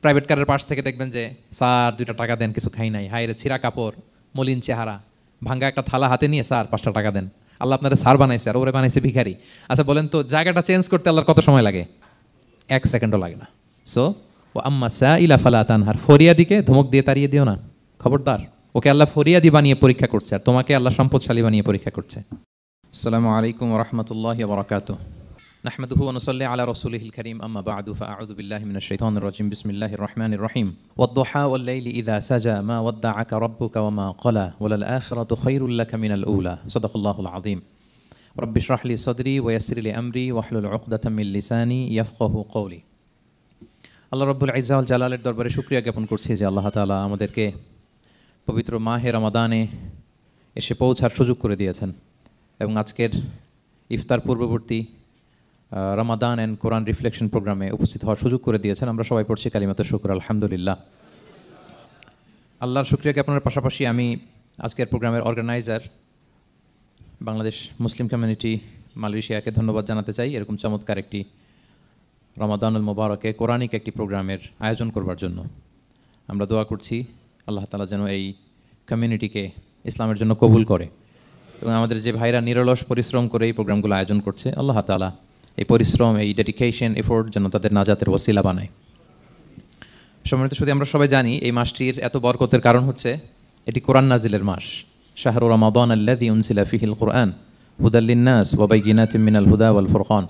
Private কারের পাশ থেকে দেখবেন যে স্যার 2টা টাকা দেন, কিছু খাই নাই, হায় রে ছিঁড়া কাপড়, মলিন চেহারা, ভাঙ্গা একটা থালা হাতে নিয়ে স্যার 5টা টাকা দেন, আল্লাহ আপনারা স্যার বানাইছে আর ওরে বানাইছে ভিখারি। আচ্ছা বলেন তো, জায়গাটা চেঞ্জ করতে আল্লাহর কত সময় লাগে? 1 সেকেন্ডও লাগে না। সো ও আম্মা সাইলা ফালা তানহার, ফরিয়াদিকে ধমক দিয়ে তাড়িয়ে দিও না, খবরদার। ওকে আল্লাহ ফরিয়াদি বানিয়ে পরীক্ষা করছে, আর তোমাকে আল্লাহ সম্পদশালী বানিয়ে পরীক্ষা করছে। আসসালামু আলাইকুম ওয়া রাহমাতুল্লাহি ওয়া বারাকাতুহু। নাহমাদুহু ওয়া নুসাল্লি আলা রাসূলিহিল কারীম, আম্মা বা'দু, ফাআউযু বিল্লাহি মিনাশ শাইতানির রাজীম। বিসমিল্লাহির রাহমানির রাহিম। ওয়াদ-দুহা ওয়াল-লাইলি ইযা সাজা মা ওয়াদ্দা'আকা রাব্বুকা ওয়া মা ক্বালা ওয়ালাল আখিরাতু খায়রুল লাকা মিনাল উলা। সাদাকাল্লাহুল আযীম। রাব্বি ইশরাহ লি সাদরি ওয়া ইয়াসসির লি আমরি ওয়াহলুল উকদাতাম মিন লিসানি ইয়াফকাহু কওলি। আল্লাহ রাব্বুল ইজ্জা ওয়াল জালালের দরবারে শুকরিয়া জ্ঞাপন করছি যে আল্লাহ তাআলা আমাদেরকে পবিত্র মাহে রমাদানে এসে পৌঁছার সুযোগ করে দিয়েছেন এবং আজকের ইফতার পূর্ববর্তী রমাদান অ্যান্ড কোরআন রিফ্লেকশন প্রোগ্রামে উপস্থিত হওয়ার সুযোগ করে দিয়েছেন। আমরা সবাই পড়ছি কালিমাতুশ শুকর, আলহামদুলিল্লাহ। আল্লাহর শুকরিয়া জ্ঞাপনের পাশাপাশি আমি আজকের প্রোগ্রামের অর্গানাইজার বাংলাদেশ মুসলিম কমিউনিটি মালয়েশিয়াকে ধন্যবাদ জানাতে চাই, এরকম চমৎকার একটি রমাদানুল মোবারকে কোরআনিক একটি প্রোগ্রামের আয়োজন করবার জন্য। আমরা দোয়া করছি আল্লাহ তাআলা যেন এই কমিউনিটিকে ইসলামের জন্য কবুল করে এবং আমাদের যে ভাইরা নিরলস পরিশ্রম করে এই প্রোগ্রামগুলো আয়োজন করছে, আল্লাহ তাআলা এই পরিশ্রম, এই ডেডিকেশন, এফোর্ট যেন তাদের নাজাতের ওসিলা বানায়। সম্মানিত শুধু আমরা সবাই জানি এই মাসটির এত বরকতের কারণ হচ্ছে এটি কোরআন নাজিলের মাস। শাহরু রমাদান আল্লাযী উনজিলা ফীহিল কুরআন হুদাল লিন-নাস ওয়া বাইয়িনাতিন মিনাল হুদা ওয়াল ফুরকান।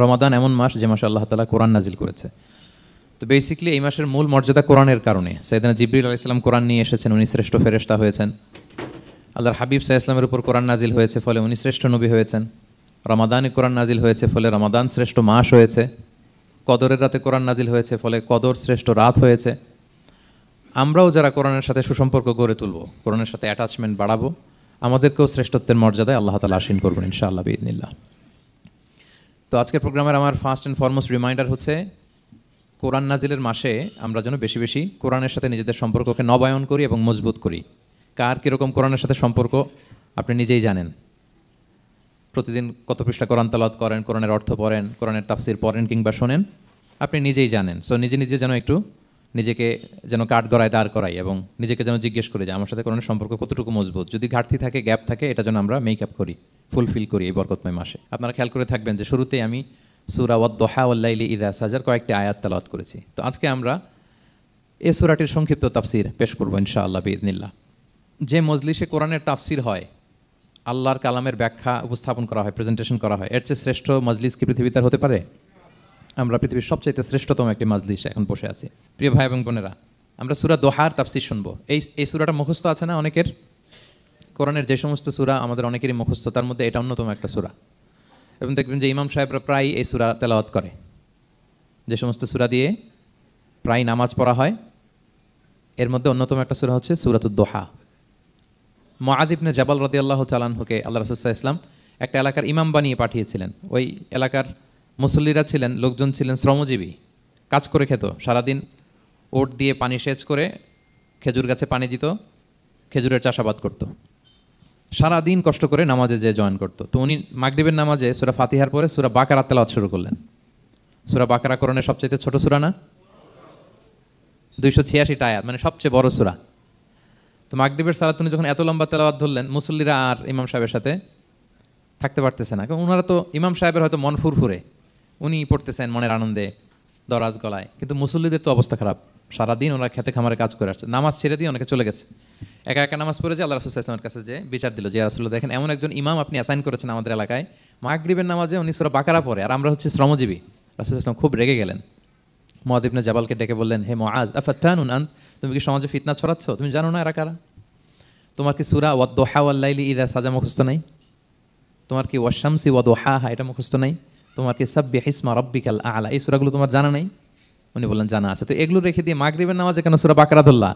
রমাদান এমন মাস যে মাসে আল্লাহ তাআলা কোরআন নাজিল করেছে। তো বেসিক্যালি এই মাসের মূল মর্যাদা কোরআনের কারণে। সাইয়েদনা জিবরিল আলাইহিস সালাম কোরআন নিয়ে এসেছেন, উনি শ্রেষ্ঠ ফেরেশতা হয়েছেন। আল্লাহর হাবিব সাল্লাল্লাহু আলাইহি ওয়াসাল্লামের উপর কোরআন নাজিল হয়েছে, ফলে উনি শ্রেষ্ঠ নবী হয়েছেন। রমাদানে কোরআন নাজিল হয়েছে, ফলে রমাদান শ্রেষ্ঠ মাস হয়েছে। কদরের রাতে কোরআন নাজিল হয়েছে, ফলে কদর শ্রেষ্ঠ রাত হয়েছে। আমরাও যারা কোরআনের সাথে সুসম্পর্ক গড়ে তুলব, কোরআনের সাথে অ্যাটাচমেন্ট বাড়াবো, আমাদেরকেও শ্রেষ্ঠত্বের মর্যাদায় আল্লাহ তাআলা আশীন করবেন ইনশাআল্লাহ বিইذنিল্লাহ। তো আজকের প্রোগ্রামের আমার ফার্স্ট অ্যান্ড ফরমোস্ট রিমাইন্ডার হচ্ছে কোরআন নাজিলের মাসে আমরা যেন বেশি বেশি কোরআনের সাথে নিজেদের সম্পর্ককে নবায়ন করি এবং মজবুত করি। কার কীরকম কোরআনের সাথে সম্পর্ক আপনি নিজেই জানেন। প্রতিদিন কত পৃষ্ঠা কোরআন তেলাওয়াত করেন, কোরআনের অর্থ পড়েন, কোরআনের তাফসির পড়েন কিংবা শোনেন, আপনি নিজেই জানেন। সো নিজে নিজে যেন একটু নিজেকে যেন কাঠগড়ায় দাঁড় করাই এবং নিজেকে যেন জিজ্ঞেস করি যে আমার সাথে কোরআনের সম্পর্ক কতটুকু মজবুত। যদি ঘাটতি থাকে, গ্যাপ থাকে, এটা যেন আমরা মেক আপ করি, ফুলফিল করি এই বরকতময় মাসে। আপনারা খেয়াল করে থাকবেন যে শুরুতেই আমি সূরা ওয়াদ-দুহা ওয়াল-লাইলি ইযা সাজার কয়েকটি আয়াত তেলাওয়াত করেছি। তো আজকে আমরা এই সূরাটির সংক্ষিপ্ত তাফসির পেশ করব ইনশাআল্লাহ বিইذنিল্লাহ। যে মজলিসে কোরআনের তাফসির হয়, আল্লাহর কালামের ব্যাখ্যা উপস্থাপন করা হয়, প্রেজেন্টেশন করা হয়, এর চেয়ে শ্রেষ্ঠ মজলিস কি পৃথিবীতে হতে পারে? আমরা পৃথিবীর সবচাইতে শ্রেষ্ঠতম একটি মজলিস এখন বসে আছি। প্রিয় ভাই এবং বোনেরা, আমরা সূরা দোহার তাফসির শুনবো। এই সূরাটা মুখস্থ আছে না অনেকের? কোরআনের যে সমস্ত সূরা আমাদের অনেকেরই মুখস্থ, তার মধ্যে এটা অন্যতম একটা সূরা। এবং দেখবেন যে ইমাম সাহেবরা প্রায় এই সূরা তেলাওয়াত করে। যে সমস্ত সূরা দিয়ে প্রায় নামাজ পড়া হয়, এর মধ্যে অন্যতম একটা সূরা হচ্ছে সূরাতুদ দোহা। মুআয ইবনে জাবাল রাদিয়াল্লাহু তাআলা আনহুকে আল্লাহ রাসূল সাল্লাল্লাহু আলাইহি ওয়াসাল্লাম একটা এলাকার ইমাম বানিয়ে পাঠিয়েছিলেন। ওই এলাকার মুসল্লিরা ছিলেন, লোকজন ছিলেন শ্রমজীবী, কাজ করে খেত। সারাদিন ওট দিয়ে পানি সেচ করে খেজুর গাছে পানি দিত, খেজুরের চাষাবাদ করত, সারাদিন কষ্ট করে নামাজে যে জয়েন করত। তো উনি মাগরিবের নামাজে সূরা ফাতিহার পরে সূরা বাকারা তেলাওয়াত শুরু করলেন। সূরা বাকারা কোরআনের সবচেয়ে ছোট সূরা না? 286টা আয়াত, মানে সবচেয়ে বড় সূরা। তো মাগরিবের সালাত উনি যখন এত লম্বা তেলাওয়াত ধরলেন, মুসল্লিরা আর ইমাম সাহেবের সাথে থাকতে পারতেছে না। কারণ ওনারা তো, ইমাম সাহেবের হয়তো মন ফুরফুরে, উনি পড়তেছেন মনের আনন্দে দরাজ গলায়, কিন্তু মুসল্লিদের তো অবস্থা খারাপ। সারাদিন ওরা খেতে খামারে কাজ করে আসছে, নামাজ ছেড়ে দিয়ে অনেকে চলে গেছে। একা একা নামাজ পড়ে যে আল্লাহ রাসূল সাল্লাল্লাহু আলাইহি ওয়াসাল্লামের কাছে যে বিচার দিল যে রাসূলুল্লাহ, দেখেন এমন একজন ইমাম আপনি অ্যাসাইন করেছেন আমাদের এলাকায়, মাগরিবের নামাজে উনি সূরা বাকারা পড়ে আর আমরা হচ্ছে শ্রমজীবী। রাসূল সাল্লাল্লাহু আলাইহি ওয়াসাল্লাম খুব রেগে গেলেন। মুআয ইবনে জাবালকে ডেকে বললেন, হে মুআয, আফাতানুন আনত, তুমি কি সমাজে ফিতনা ছড়াচ্ছ? তুমি জানো না এরা কারা? তোমার কি সূরা ওয়াদ-দুহা ওয়াল-লাইলি ইযা সাজা মুখস্থ নাই? তোমার কি ওয়াশ-শামসি ওয়া-দুহাহা এটা মুখস্থ নাই? তোমার কি সাব্বিহ ইসমা রাব্বিকাল আ'লা এই সূরাগুলো তোমার জানা নাই? উনি বললেন জানা আছে। তো এগুলো রেখে দিয়ে মাগরিবের নামাজে কেন সূরা বাকারা ধরলা?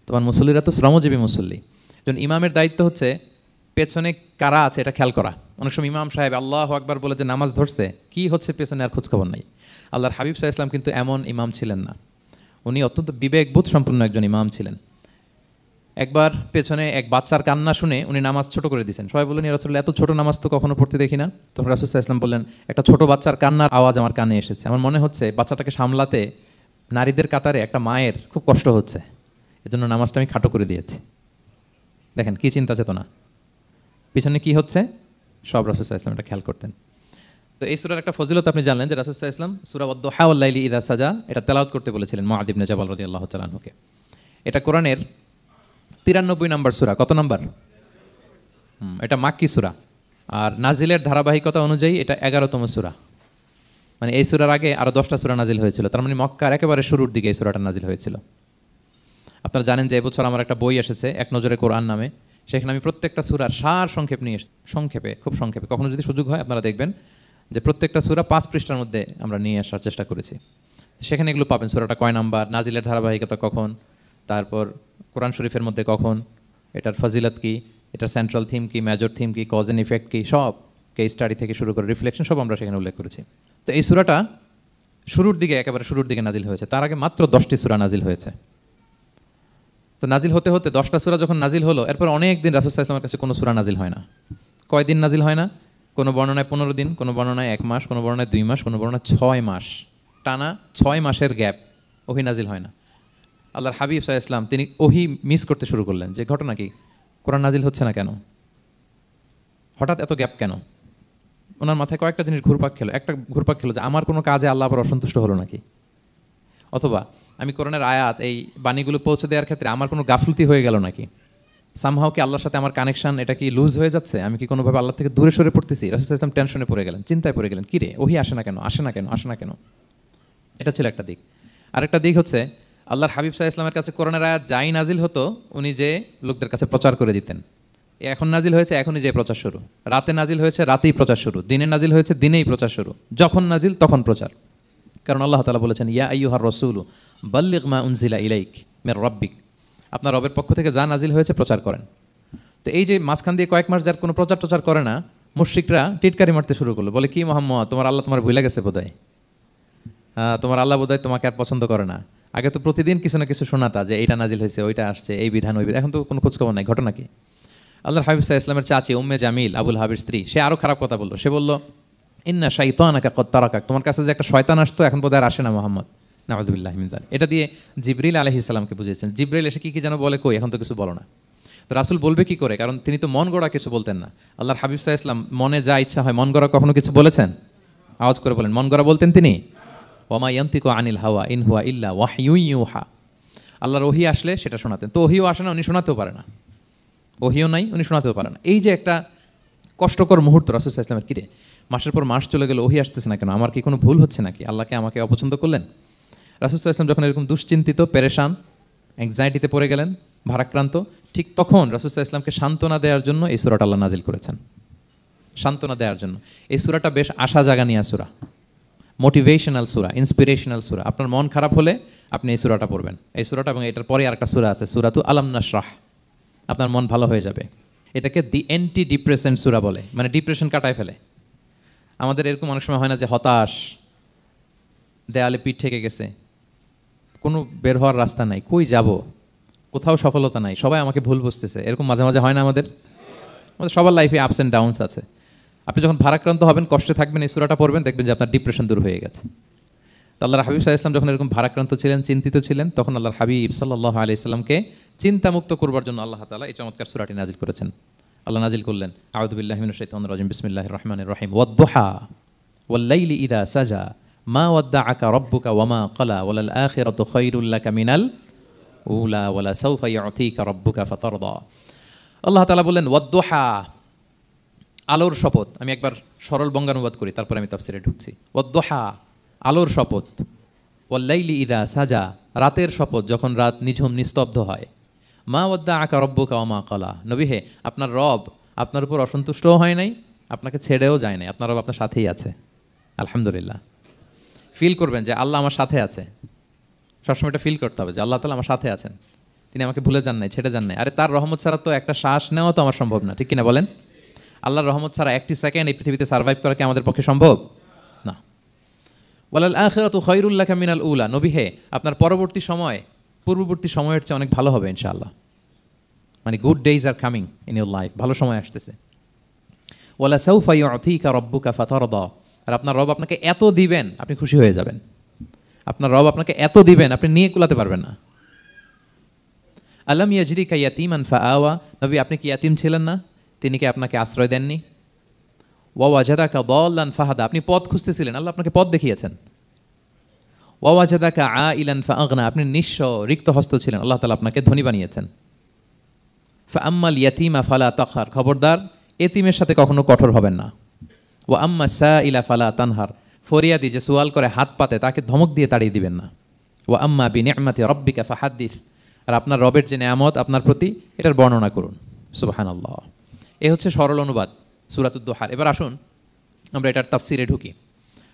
তোমার মুসল্লিরা তো শ্রমজীবী মুসল্লি। যখন ইমামের দায়িত্ব হচ্ছে পেছনে কারা আছে এটা খেয়াল করা। অনেক সময় ইমাম সাহেব আল্লাহু আকবার বলে যে নামাজ ধরছে, কি হচ্ছে পেছনে আর খোঁজখবর নাই। আল্লাহর হাবিব সাল্লাল্লাহু আলাইহি ওয়াসাল্লাম কিন্তু এমন ইমাম ছিলেন না, উনি অত্যন্ত বিবেকবোধ সম্পন্ন একজন ইমাম ছিলেন। একবার পেছনে এক বাচ্চার কান্না শুনে উনি নামাজ ছোট করে দিয়েছেন। সবাই বললেন, ইয়া রাসূলুল্লাহ, এত ছোট নামাজ তো কখনো পড়তে দেখি না। তখন রাসূল সাল্লাল্লাহু আলাইহি ওয়াসাল্লাম বললেন, একটা ছোট বাচ্চার কান্নার আওয়াজ আমার কানে এসেছে, আমার মনে হচ্ছে বাচ্চাটাকে সামলাতে নারীদের কাতারে একটা মায়ের খুব কষ্ট হচ্ছে, এজন্য নামাজটা আমি খাটো করে দিয়েছি। দেখেন কি চিন্তা চেতনা, পিছনে কি হচ্ছে সব রাসূল সাল্লাল্লাহু আলাইহি ওয়াসাল্লাম এটা খেয়াল করতেন। তো এই সূরার একটা ফজিলত আপনি জানলেন যে রাসূল সাল্লাল্লাহু আলাইহি ওয়াসাল্লাম সূরা ওয়াদ-দুহা ওয়াল লাইলি ইযা সাজা এটা তেলাওয়াত করতে বলেছিলেন মুআয ইবনে জাবাল রাদিয়াল্লাহু তাআলা আনহুকে। এটা কোরআনের 93 নম্বর সূরা। কত নম্বর? এটা মাক্কি সূরা, আর নাজিলের ধারাবাহিকতা অনুযায়ী এটা 11তম সূরা। মানে এই সূরার আগে আরও 10টা সূরা নাজিল হয়েছিল, তার মানে মক্কার একেবারে শুরুর দিকে এই সূরাটা নাজিল হয়েছিল। আপনারা জানেন যে এবছর আমার একটা বই এসেছে এক নজরে কোরআন নামে, সেখানে আমি প্রত্যেকটা সূরার সার সংক্ষেপ নিয়ে সংক্ষেপে, খুব সংক্ষেপে, কখনো যদি সুযোগ হয় আপনারা দেখবেন যে প্রত্যেকটা সূরা 5 পৃষ্ঠার মধ্যে আমরা নিয়ে আসার চেষ্টা করেছি। সেখানে এগুলো পাবেন, সূরাটা কয় নাম্বার, নাজিলের ধারাবাহিকতা কখন, তারপর কোরআন শরীফের মধ্যে কখন, এটার ফজিলত কি, এটার সেন্ট্রাল থিম কি, মেজর থিম কি, কজ এন্ড ইফেক্ট কি, সব কেস স্টাডি থেকে শুরু করে রিফ্লেকশন সব আমরা সেখানে উল্লেখ করেছি। তো এই সূরাটা শুরুর দিকে, একেবারে শুরুর দিকে নাজিল হয়েছে, তার আগে মাত্র 10টি সূরা নাজিল হয়েছে। তো নাজিল হতে হতে 10টা সূরা যখন নাজিল হলো, এরপর অনেক দিন রাসূল সাল্লাল্লাহু আলাইহি ওয়াসাল্লামের কাছে কোনো সূরা নাজিল হয় না। কয়দিন নাজিল হয় না? কোনো বর্ণনায় 15 দিন, কোনো বর্ণনায় 1 মাস, কোনো বর্ণনায় 2 মাস, কোনো বর্ণনায় 6 মাস, টানা 6 মাসের গ্যাপ ওহী নাজিল হয় না। আল্লাহর হাবিব সাল্লাল্লাহু আলাইহি ওয়াসাল্লাম তিনি ওহী মিস করতে শুরু করলেন, যে ঘটনা কি, কোরআন নাজিল হচ্ছে না কেন, হঠাৎ এত গ্যাপ কেন? ওনার মাথায় কয়েকটা জিনিস ঘুরপাক খেলো। একটা ঘুরপাক খেলো যে আমার কোনো কাজে আল্লাহ আবার অসন্তুষ্ট হলো নাকি, অথবা আমি কোরআনের আয়াত এই বাণীগুলো পৌঁছে দেওয়ার ক্ষেত্রে আমার কোনো গাফলতি হয়ে গেল নাকি, সামহাও কি আল্লাহর সাথে আমার কানেকশন এটা কি লুজ হয়ে যাচ্ছে, আমি কি কোনোভাবে আল্লাহ থেকে দূরে সরে পড়তেছি? রাসূল সাল্লাল্লাহু আলাইহি ওয়াসাল্লাম টেনশনে পড়ে গেলেন, চিন্তায় পড়ে গেলেন, কিরে ওহী আসে না কেন, আসে না কেন, আসে না কেন। এটা ছিল একটা দিক। আরেকটা দিক হচ্ছে আল্লাহর হাবিব সাল্লাল্লাহু আলাইহি ওয়াসাল্লামের কাছে কোরআনের আয়াত যাই নাজিল হতো উনি যে লোকদের কাছে প্রচার করে দিতেন। এখন নাজিল হয়েছে এখনই যে প্রচার শুরু, রাতে নাজিল হয়েছে রাতেই প্রচার শুরু, দিনে নাজিল হয়েছে দিনেই প্রচার শুরু, যখন নাজিল তখন প্রচার। কারণ আল্লাহ তাআলা বলেছেন ইয়া আইয়ুহার রাসূলু বাল্লিগ মা উনজিলা ইলাইক মির রাব্বিক, আপনার রবের পক্ষ থেকে যা নাজিল হয়েছে প্রচার করেন। তো এই যে মাঝখান দিয়ে কয়েক মাস যার কোনো প্রচার টচার করে না, মুশরিকরা টিটকারি মারতে শুরু করলো, বলে কি মুহাম্মদ তোমার আল্লাহ তোমার ভুলে গেছে বোধহয়, তোমার আল্লাহ বোধহয় তোমাকে আর পছন্দ করে না। আগে তো প্রতিদিন কিছু না কিছু শোনাতা যে এইটা নাজিল হয়েছে, ওইটা আসছে, এই বিধান ওই বিধান, এখন তো কোনো খোঁজখবর নাই, ঘটনা কি? আল্লাহর হাবিব সাল্লাল্লাহু আলাইহি ওয়াসাল্লামের চাচি উম্মে জামিল আবুল হাবির স্ত্রী, সে আরও খারাপ কথা বললো। সে বলল ইন্না শাইতানাকা কদ তারাকাক, তোমার কাছে যে একটা শয়তান আসতো এখন বোধহয় আর আসে না মুহাম্মদ, নাউযুবিল্লাহি মিন যালিক। এটা দিয়ে জিবরিল আলাইহিস সালামকে বুঝিয়েছেন। জিবরিল এসে কি কি যেন বলে, কই এখন তো কিছু বলো না। তো রাসূল বলবে কি করে, কারণ তিনি তো মন গড়া কিছু বলতেন না। আল্লাহর হাবিব সাল্লাল্লাহু আলাইহি ওয়াসাল্লাম মনে যা ইচ্ছা হয় মন গড়া কখনো কিছু বলেছেন? আওয়াজ করে বলেন, মন গড়া বলতেন তিনি? ওমা ইয়ান্তিকু আনিল হাওয়া ইন হুয়া ইল্লা ওয়াহয়ুন ইউহা, আল্লাহর ওহী আসলে সেটা শোনাতেন। তো ওহীও আসে না, উনি শোনাতেও পারে না, ওহীও নাই, উনি শোনাতেও পারে না। এই যে একটা কষ্টকর মুহূর্ত রাসূল সাল্লাল্লাহু আলাইহি ওয়াসাল্লামের, কিরে মাসের পর মাস চলে গেল ওহী আসতেছে না কেন, আমার কি কোনো ভুল হচ্ছে নাকি, আল্লাহকে আমাকে অপছন্দ করলেন? রাসূল সাল্লাল্লাহু আলাইহি ওয়াসাল্লাম যখন এরকম দুশ্চিন্তিত, পেরেশান, অ্যাংজাইটিতে পড়ে গেলেন, ভারাক্রান্ত, ঠিক তখন রাসূল সাল্লাল্লাহু আলাইহি ওয়াসাল্লামকে সান্ত্বনা দেওয়ার জন্য এই সূরাটা আল্লাহ নাজিল করেছেন। সান্ত্বনা দেওয়ার জন্য এই সূরাটা বেশ আশা জাগানিয়া সূরা, মোটিভেশনাল সূরা, ইন্সপিরেশনাল সূরা। আপনার মন খারাপ হলে আপনি এই সূরাটা পড়বেন, এই সূরাটা, এবং এটার পরে আরেকটা সূরা আছে সূরাতু আলাম নাশরাহ, আপনার মন ভালো হয়ে যাবে। এটাকে দি অ্যান্টি ডিপ্রেসেন্ট সূরা বলে, মানে ডিপ্রেশন কাটায় ফেলে। আমাদের এরকম অনেক সময় হয় না যে হতাশ, দেয়ালে পিঠ ঠেকে গেছে, কোনো বের হওয়ার রাস্তা নাই, কই যাব, কোথাও সফলতা নাই, সবাই আমাকে ভুল বুঝতেছে, এরকম মাঝে মাঝে হয় না আমাদের? আমাদের সবার লাইফে আপস অ্যান্ড ডাউনস আছে। আপনি যখন ভারাক্রান্ত হবেন, কষ্টে থাকবেন, এই সূরাটা পড়বেন, দেখবেন যে আপনার ডিপ্রেশন দূর হয়ে গেছে। তো আল্লাহর হাবিব সাল্লাল্লাহু আলাইহি ওয়াসাল্লাম যখন এরকম ভারাক্রান্ত ছিলেন, চিন্তিত ছিলেন, তখন আল্লাহর হাবিব সাল্লাল্লাহু আলাইহি ওয়াসাল্লামকে চিন্তামুক্ত করবার জন্য আল্লাহ তাআলা এই চমৎকার সূরাটি নাজিল করেছেন। আল্লাহ নাজিল করলেন আউযু বিল্লাহি মিনাশ শাইতানির রাজিম, বিসমিল্লাহির রাহমানির রাহিম, ওয়াদ-দুহা ওয়াল লাইলি ইযা সাজা মা ওয়াদ্দাআকা রাব্বুকা ওয়া মা ক্বালা ওয়ালাল আখিরাতু খায়রুল লাকা মিনাল উলা ওয়ালা সাওফা ইউতিকা রাব্বুকা ফাতারদা। আল্লাহ তাআলা বললেন ওয়াদ-দুহা, আলোর শপথ। আমি একবার সরল বঙ্গানুবাদ করি, তারপরে আমি তাফসিরে ঢুকছি। ওয়াদ-দুহা, আলোর শপথ, ওয়াল লাইলি ইযা সাজা, রাতের শপথ যখন রাত নিঝুম নিস্তব্ধ হয়, মা ওয়াদ্দাআকা রাব্বুকা ওয়া মা ক্বালা, নবী হে আপনার রব আপনার উপর অসন্তুষ্টও হয় নাই, আপনাকে ছেড়েও যায় নাই, আপনার রব আপনার সাথেই আছে। আলহামদুলিল্লাহ, ফিল করবেন যে আল্লাহ আমার সাথে আছে, সবসময় এটা ফিল করতে হবে যে আল্লাহ তাআলা আমার সাথে আছেন, তিনি আমাকে ভুলে যান নাই, ছেড়ে যান নাই। আরে তার রহমত ছাড়া তো একটা শ্বাস নেওয়া তো আমার সম্ভব না, ঠিক কিনা বলেন? আল্লাহর রহমত ছাড়া একটি সেকেন্ড এই পৃথিবীতে সার্ভাইভ করা কি আমাদের পক্ষে সম্ভব না। ওয়ালাল আখিরাতু খায়রুল লাকা মিনাল উলা, নবী হে আপনার পরবর্তী সময় পূর্ববর্তী সময়ের চেয়ে অনেক ভালো হবে ইনশাআল্লাহ, মানে good days are coming in your life, ভালো সময় আসতেছে। ওয়ালা সাউফা ইউতিকা রাব্বুকা ফাতারদা, আর আপনার রব আপনাকে এত দিবেন আপনি খুশি হয়ে যাবেন। আপনার রব আপনাকে এত দিবেন, আপনি নিয়ে কুলাতে পারবেন না। আলাম ইয়াজরিকা ইয়াতীমান ফাআওয়া, নবী আপনি কি ইয়াতীম ছিলেন না? তিনি কি আপনাকে আশ্রয় দেননি? ওয়া ওয়াজাদাকা দাল্লান ফাহাদা, আপনি পথ খুঁজতেছিলেন, আল্লাহ আপনাকে পথ দেখিয়েছেন। ওয়া ওয়াজাদাকা আইলান ফাআগনা, আপনি নিঃস্ব রিক্ত হস্ত ছিলেন, আল্লাহ তাআলা আপনাকে ধনী বানিয়েছেন। ফাআম্মাল ইয়াতীমা ফালা তাকহার, খবরদার এতিমের সাথে কখনো কঠোর হবেন না। ওয়া আম্মা সাইলা ফালা তানহার, ফরিয়াদি যে সওয়াল করে হাত পাতে তাকে ধমক দিয়ে তাড়িয়ে দিবেন না। ওয়া আম্মা বিনিআমাতি রাব্বিকা ফাহাদ্দিস, আর আপনার রবের যে নেয়ামত আপনার প্রতি, এটার বর্ণনা করুন। সুবহানাল্লাহ। এ হচ্ছে সরল অনুবাদ সূরাতুদ দুহার। এবার আসুন আমরা এটার তাফসিরে ঢুকি।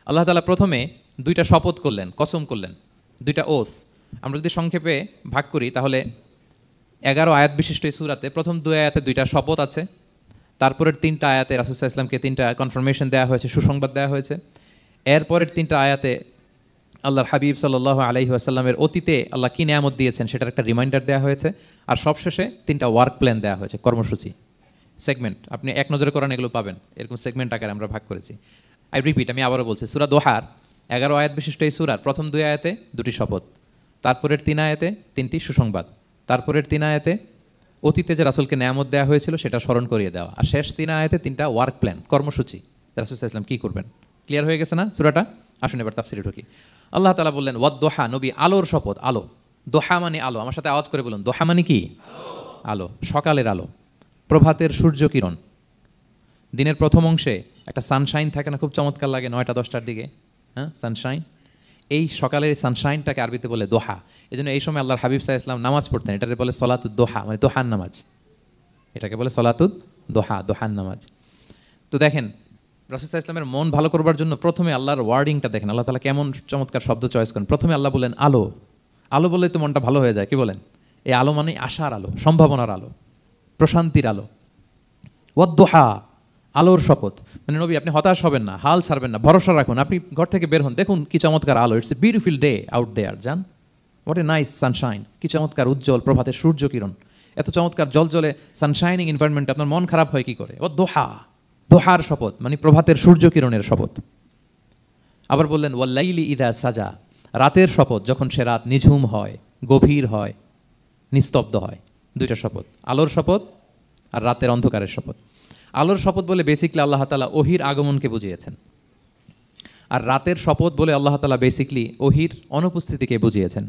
আল্লাহ তাআলা প্রথমে দুইটা শপথ করলেন, কসম করলেন, দুইটা ওথ। আমরা যদি সংক্ষেপে ভাগ করি তাহলে 11 আয়াত বিশিষ্ট এই সূরাতে প্রথম 2 আয়াতে দুইটা শপথ আছে, তারপরের 3টা আয়াতে রাসূল সাল্লাল্লাহু আলাইহি ওয়াসাল্লামকে 3টা কনফার্মেশন দেওয়া হয়েছে, সুসংবাদ দেওয়া হয়েছে। এরপরের 3টা আয়াতে আল্লাহর হাবিব সাল্লাল্লাহু আলাইহি ওয়াসাল্লামের অতীতে আল্লাহ কী নেয়ামত দিয়েছেন সেটার একটা রিমাইন্ডার দেওয়া হয়েছে। আর সবশেষে 3টা ওয়ার্ক প্ল্যান দেওয়া হয়েছে, কর্মসূচি, সেগমেন্ট। আপনি এক নজরে কোরআন এগুলো পাবেন, এরকম সেগমেন্ট আকারে আমরা ভাগ করেছি। আই রিপিট, আমি আবারও বলছি, সূরা দোহার 11 আয়াত বিশিষ্ট এই সূরার প্রথম 2 আয়াতে 2টি শপথ, তারপরের 3 আয়াতে 3টি সুসংবাদ, তারপরের 3 আয়াতে অতীতে যে রাসূলকে নেয়ামত দেওয়া হয়েছিল সেটা স্মরণ করিয়ে দেওয়া, আর শেষ 3 আয়াতে 3টা ওয়ার্ক প্ল্যান, কর্মসূচি, রাসূল সাল্লাল্লাহু আলাইহি ওয়াসাল্লাম কী করবেন। ক্লিয়ার হয়ে গেছে না সূরাটা? আসুন এবার তাফসিরে ঢুকি। আল্লাহ তাআলা বললেন ওয়াদ-দোহা, নবী আলোর শপথ। আলো, দোহা মানে আলো। আমার সাথে আওয়াজ করে বলুন, দোহা মানে কি? আলো, সকালের আলো, প্রভাতের সূর্য কিরণ। দিনের প্রথম অংশে একটা সানশাইন থাকে না, খুব চমৎকার লাগে 9টা-10টার দিকে, হ্যাঁ সানশাইন। এই সকালের সানশাইনটাকে আরবিতে বলে দোহা। এই জন্য এই সময় আল্লাহর হাবিব সাল্লাল্লাহু আলাইহি ওয়াসাল্লাম নামাজ পড়তেন, এটাকে বলে সলাতুদ দোহা, মানে দোহার নামাজ। এটাকে বলে সলাতুদ দোহা, দোহার নামাজ। তো দেখেন রাসূল সাল্লাল্লাহু আলাইহি ওয়াসাল্লামের মন ভালো করবার জন্য প্রথমে আল্লাহর ওয়ার্ডিংটা দেখেন, আল্লাহ তাআলা কেমন চমৎকার শব্দ চয়েস করেন। প্রথমে আল্লাহ বলেন আলো। আলো বললে তো মনটা ভালো হয়ে যায়, কি বলেন? এই আলো মানে আশার আলো, সম্ভাবনার আলো, প্রশান্তির আলো। ওয়াদ-দোহা, আলোর শপথ। মানে নবী আপনি হতাশ হবেন না, হাল ছাড়বেন না, ভরসা রাখুন। আপনি ঘর থেকে বের হন, দেখুন কি চমৎকার আলো, it's a beautiful day out there, জান হোয়াট এ নাইস সানশাইন, কি চমৎকার উজ্জ্বল প্রভাতের সূর্য কিরণ, এত চমৎকার জলজলে সানশাইনিং এনভায়রনমেন্ট, আপনার মন খারাপ হয় কি করে? ওয়াদ-দোহা, দোহার শপথ মানে প্রভাতের সূর্য কিরণের শপথ। আবার বললেন ওয়াল-লাইলি ইযা সাজা, রাতের শপথ, যখন সে রাত নিঝুম হয়, গভীর হয়, নিস্তব্ধ হয়। দুইটা শপথ, আলোর শপথ আর রাতের অন্ধকারের শপথ। আলোর শপথ বলে বেসিকলি আল্লাহ তাআলা ওহির আগমনকে বুঝিয়েছেন, আর রাতের শপথ বলে আল্লাহ তাআলা বেসিকলি ওহির অনুপস্থিতিকে বুঝিয়েছেন।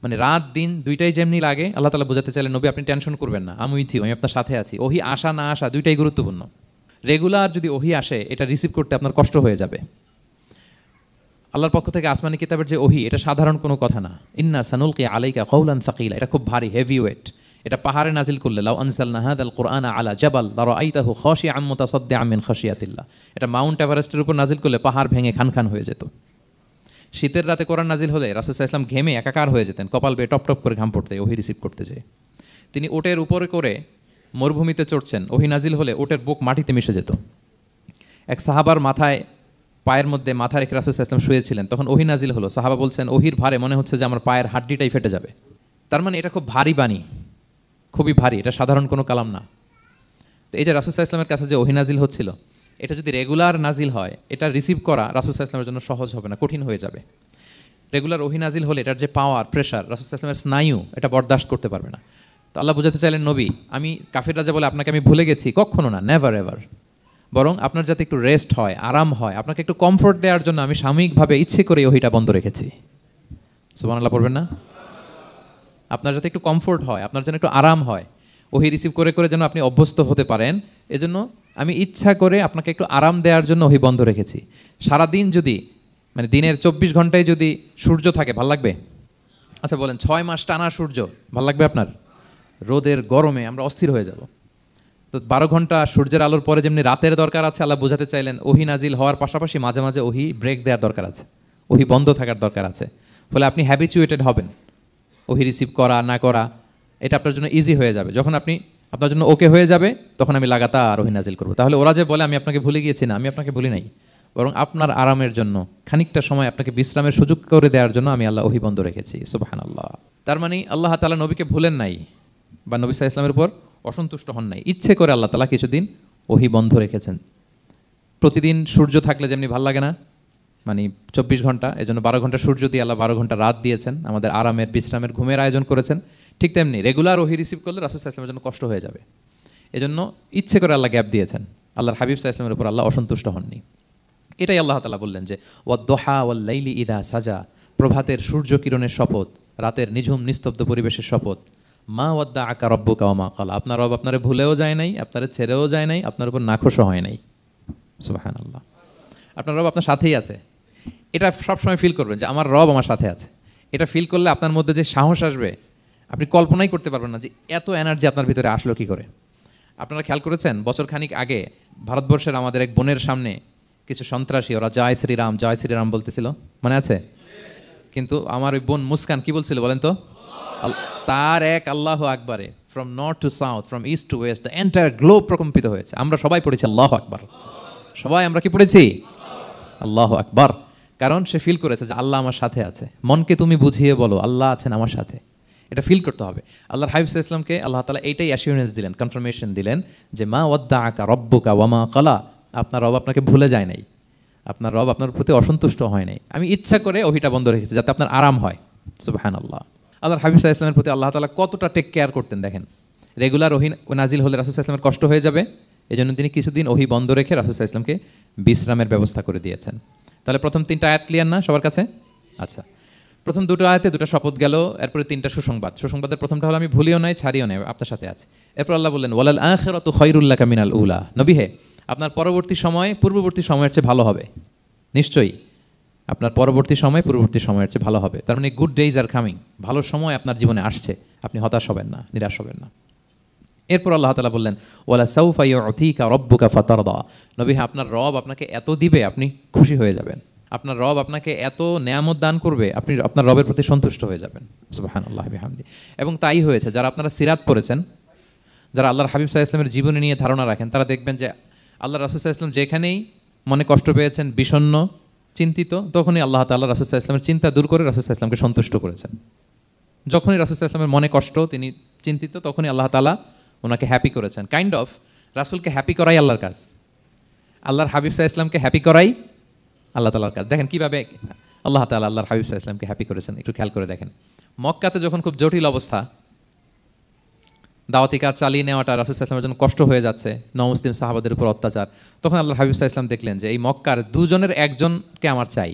মানে রাত দিন দুইটাই যেমনি লাগে, আল্লাহ তাআলা বোঝাতে চাইলেন নবী আপনি টেনশন করবেন না, আমি উইথ ইউ, আমি আপনার সাথে আছি। ওহি আসা না আসা দুইটাই গুরুত্বপূর্ণ। রেগুলার যদি ওহি আসে, এটা রিসিভ করতে আপনার কষ্ট হয়ে যাবে। আল্লাহর পক্ষ থেকে আসমানি কিতাবের যে ওহি, এটা সাধারণ কোনো কথা না। ইন্না সানুলকি আলাইকা কওলান সাকিলা, এটা খুব ভারী, হেভি ওয়েট। এটা পাহাড়ে নাজিল করলে, লাউ আনজালনা হাযাল কুরআনা আলা জাবাল লারাআইতাহু খাশিআম মুতাসাদ্দিআম মিন খাশিয়াতিল্লাহ, এটা মাউন্ট এভারেস্টের উপর নাজিল করলে পাহাড় ভেঙে খান হয়ে যেত। শীতের রাতে কোরআন নাজিল হলে রাসূল সাল্লাল্লাহু আলাইহি ওয়াসাল্লাম ঘেমে একাকার হয়ে যেতেন, কপাল বেয়ে টপ টপ করে ঘাম পড়তে, ওহি রিসিভ করতে যেয়ে। তিনি ওটের উপরে করে মরুভূমিতে চড়ছেন, ওহি নাজিল হলে ওটের বুক মাটিতে মিশে যেত। এক সাহাবার মাথায় পায়ের মধ্যে মাথা রেখে রাসূল সাল্লাল্লাহু আলাইহি ওয়াসাল্লাম শুয়েছিলেন, তখন ওহি নাজিল হলো, সাহাবা বলছেন ওহির ভারে মনে হচ্ছে যে আমার পায়ের হাড্ডিটাই ফেটে যাবে। তার মানে এটা খুব ভারী বাণী, খুবই ভারী, এটা সাধারণ কোনো কালাম না। তো এই যে রাসূল সাল্লাল্লাহু আলাইহি ওয়াসাল্লামের কাছে যে ওহি নাজিল হচ্ছিল, এটা যদি রেগুলার নাজিল হয়, এটা রিসিভ করা রাসূল সাল্লাল্লাহু আলাইহি ওয়াসাল্লামের জন্য সহজ হবে না, কঠিন হয়ে যাবে। রেগুলার ওহি নাজিল হলে এটার যে পাওয়ার, প্রেশার, রাসূল সাল্লাল্লাহু আলাইহি ওয়াসাল্লামের স্নায়ু এটা বরদাস্ত করতে পারবে না। তো আল্লাহ বোঝাতে চাইলেন নবী আমি কাফিররা যে বলে আপনাকে আমি ভুলে গেছি, কখনো না, নেভার এভার। বরং আপনার যাতে একটু রেস্ট হয়, আরাম হয়, আপনাকে একটু কমফোর্ট দেওয়ার জন্য আমি সাময়িকভাবে ইচ্ছে করে ওহিটা বন্ধ রেখেছি। সুবহানাল্লাহ পড়বেন না? আপনার যাতে একটু কমফোর্ট হয়, আপনার জন্য একটু আরাম হয়, ওহি রিসিভ করে করে যেন আপনি অভ্যস্ত হতে পারেন, এজন্য আমি ইচ্ছা করে আপনাকে একটু আরাম দেওয়ার জন্য ওহি বন্ধ রেখেছি। সারাদিন যদি মানে দিনের 24 ঘন্টায় যদি সূর্য থাকে, ভাল লাগবে? আচ্ছা বলেন 6 মাস টানা সূর্য ভাল লাগবে আপনার? রোদের গরমে আমরা অস্থির হয়ে যাব। তো 12 ঘন্টা সূর্যের আলোর পরে যেমনি রাতের দরকার আছে, আল্লাহ বোঝাতে চাইলেন ওহি নাজিল হওয়ার পাশাপাশি মাঝে মাঝে ওহি ব্রেক দেওয়ার দরকার আছে, ওহি বন্ধ থাকার দরকার আছে। ফলে আপনি হ্যাবিচুয়েটেড হবেন, ওহি রিসিভ করা না করা এটা আপনার জন্য ইজি হয়ে যাবে। যখন আপনি আপনার জন্য ওকে হয়ে যাবে, তখন আমি লাগাতার ওহি নাজিল করবো। তাহলে ওরা যে বলে আমি আপনাকে ভুলে গিয়েছি, না, আমি আপনাকে ভুলি নাই, বরং আপনার আরামের জন্য খানিকটা সময় আপনাকে বিশ্রামের সুযোগ করে দেওয়ার জন্য আমি আল্লাহ ওহি বন্ধ রেখেছি। সুবহানাল্লাহ। তার মানে আল্লাহ তাআলা নবীকে ভুলেন নাই বা নবী সাল্লাল্লাহু আলাইহি ওয়াসাল্লামের উপর অসন্তুষ্ট হন নাই, ইচ্ছে করে আল্লাহ তাআলা কিছুদিন ওহি বন্ধ রেখেছেন। প্রতিদিন সূর্য থাকলে যেমনি ভাল লাগে না, মানে 24 ঘন্টা, এজন্য 12 ঘন্টা সূর্য দিয়ে আল্লাহ 12 ঘন্টা রাত দিয়েছেন, আমাদের আরামের, বিশ্রামের, ঘুমের আয়োজন করেছেন। ঠিক তেমনি রেগুলার ওহী রিসিভ করলে রাসূল সাল্লাল্লাহু আলাইহি ওয়াসাল্লামের জন্য কষ্ট হয়ে যাবে, এজন্য ইচ্ছে করে আল্লাহ গ্যাপ দিয়েছেন। আল্লাহর হাবিব সাল্লাল্লাহু আলাইহি ওয়াসাল্লামের উপর আল্লাহ অসন্তুষ্ট হননি। এটাই আল্লাহ তাআলা বললেন যে ওয়াদ-দুহা ওয়াল-লাইলি ইযা সাজা, প্রভাতের সূর্য কিরণের শপথ, রাতের নিঝুম নিস্তব্ধ পরিবেশের শপথ। মা ওয়াদ্দাআকা রাব্বুকা ওয়া মা ক্বালা, আপনার রব আপনারে ভুলেও যায় নাই, আপনারে ছেড়েও যায় নাই, আপনার উপর নাখোশও হয় নাই। সুবহানাল্লাহ। আপনার রব আপনার সাথেই আছে, এটা সবসময় ফিল করবেন যে আমার রব আমার সাথে আছে। এটা ফিল করলে আপনার মধ্যে যে সাহস আসবে আপনি কল্পনাই করতে পারবেন না যে এত এনার্জি আপনার ভিতরে আসলো কি করে। আপনারা খেয়াল করেছেন বছর খানিক আগে ভারতবর্ষের আমাদের এক বোনের সামনে কিছু সন্ত্রাসী ওরা জয় শ্রীরাম বলতেছিল, মনে আছে? কিন্তু আমার ওই বোন মুস্কান কি বলছিল বলেন তো? তার এক আল্লাহু আকবারে from north to south, from east to west, the entire globe প্রকম্পিত হয়েছে। আমরা সবাই পড়েছি আল্লাহু আকবার, সবাই আমরা কি পড়েছি? আল্লাহু আকবার। কারণ সে ফিল করেছে যে আল্লাহ আমার সাথে আছে। মনকে তুমি বুঝিয়ে বলো আল্লাহ আছেন আমার সাথে, এটা ফিল করতে হবে। আল্লাহর হাবিব সাল্লাল্লাহু আলাইহি ওয়াসাল্লামকে আল্লাহ তাআলা এইটাই অ্যাসিওরেন্স দিলেন, কনফার্মেশন দিলেন যে মা ওয়াদ্দাআকা রাব্বুকা ওয়া মা ক্বালা, আপনার রব আপনাকে ভুলে যায় নাই, আপনার রব আপনার প্রতি অসন্তুষ্ট হয় নাই। আমি ইচ্ছা করে ওহিটা বন্ধ রেখেছি যাতে আপনার আরাম হয়। সুবহানাল্লাহ। আল্লাহর হাবিব সাল্লাল্লাহু আলাইহি ওয়াসাল্লামের প্রতি আল্লাহ তাআলা কতটা টেক কেয়ার করতেন দেখেন। রেগুলার ওহী নাজিল হলে রাসূল সাল্লাল্লাহু আলাইহি ওয়াসাল্লামের কষ্ট হয়ে যাবে, এজন্য তিনি কিছুদিন ওহী বন্ধ রেখে রাসূল সাল্লাল্লাহু আলাইহি ওয়াসাল্লামকে বিশ্রামের ব্যবস্থা করে দিয়েছেন। তাহলে প্রথম 3টা আয়াত ক্লিয়ার না সবার কাছে? আচ্ছা, প্রথম 2টো আয়াতে 2টা শপথ গেল, এরপরে 3টা সুসংবাদ। সুসংবাদের প্রথমটা হলো আমি ভুলিও নাই ছাড়িও নাই, আপনার সাথে আছে। এরপর আল্লাহ বললেন ওয়ালাল আখিরাতু খায়রুল লাকা মিনাল উলা, নবী হে আপনার পরবর্তী সময় পূর্ববর্তী সময়ের চেয়ে ভালো হবে। নিশ্চয়ই আপনার পরবর্তী সময় পূর্ববর্তী সময়ের চেয়ে ভালো হবে। তার মানে গুড ডেইজ আর কামিং, ভালো সময় আপনার জীবনে আসছে, আপনি হতাশ হবেন না, নিরাশ হবেন না। এরপর আল্লাহ তাআলা বললেন ওয়ালা সাউফা ইউতিকা রাব্বুকা ফাতারদা, নবী হ্যাঁ আপনার রব আপনাকে এত দিবে আপনি খুশি হয়ে যাবেন, আপনার রব আপনাকে এত নেয়ামত দান করবে আপনি আপনার রবের প্রতি সন্তুষ্ট হয়ে যাবেন। সুবহানাল্লাহ বিহামদি। এবং তাই হয়েছে। যারা আপনারা সিরাত পড়েছেন, যারা আল্লাহর হাবিব সাল্লাল্লাহু আলাইহি ওয়াসাল্লামের জীবনী নিয়ে ধারণা রাখেন, তারা দেখবেন যে আল্লাহ রাসূল সাল্লাল্লাহু আলাইহি ওয়াসাল্লাম যেখানেই মনে কষ্ট পেয়েছেন, বিষণ্ণ, চিন্তিত, তখনই আল্লাহ তাআলা রাসূল সাল্লাল্লাহু আলাইহি ওয়াসাল্লামের চিন্তা দূর করে রাসূল সাল্লাল্লাহু আলাইহি ওয়াসাল্লামকে সন্তুষ্ট করেছেন। যখনই রাসূল সাল্লাল্লাহু আলাইহি ওয়াসাল্লামের মনে কষ্ট, তিনি চিন্তিত, তখনই আল্লাহ তাআলা ওনাকে হ্যাপি করেছেন। কাইন্ড অফ রাসূলকে হ্যাপি করাই আল্লাহর কাজ, আল্লাহর হাবিব সাল্লাল্লাহু আলাইহি ওয়াসাল্লামকে হ্যাপি করাই আল্লাহ তাআলার কাজ। দেখেন কিভাবে আল্লাহ তাআলা আল্লাহর হাবিব সাল্লাল্লাহু আলাইহি ওয়াসাল্লামকে হ্যাপি করেছেন, একটু খেয়াল করে দেখেন। মক্কাতে যখন খুব জটিল অবস্থা, দাওয়াতি কাজ চালিয়ে নেওয়াটা রাসূল সাল্লাল্লাহু আলাইহি ওয়াসাল্লামের জন্য কষ্ট হয়ে যাচ্ছে, নমুসলিম সাহাবাদের উপর অত্যাচার, তখন আল্লাহর হাবিব সাল্লাল্লাহু আলাইহি ওয়াসাল্লাম দেখলেন যে এই মক্কার দুজনের একজনকে আমার চাই,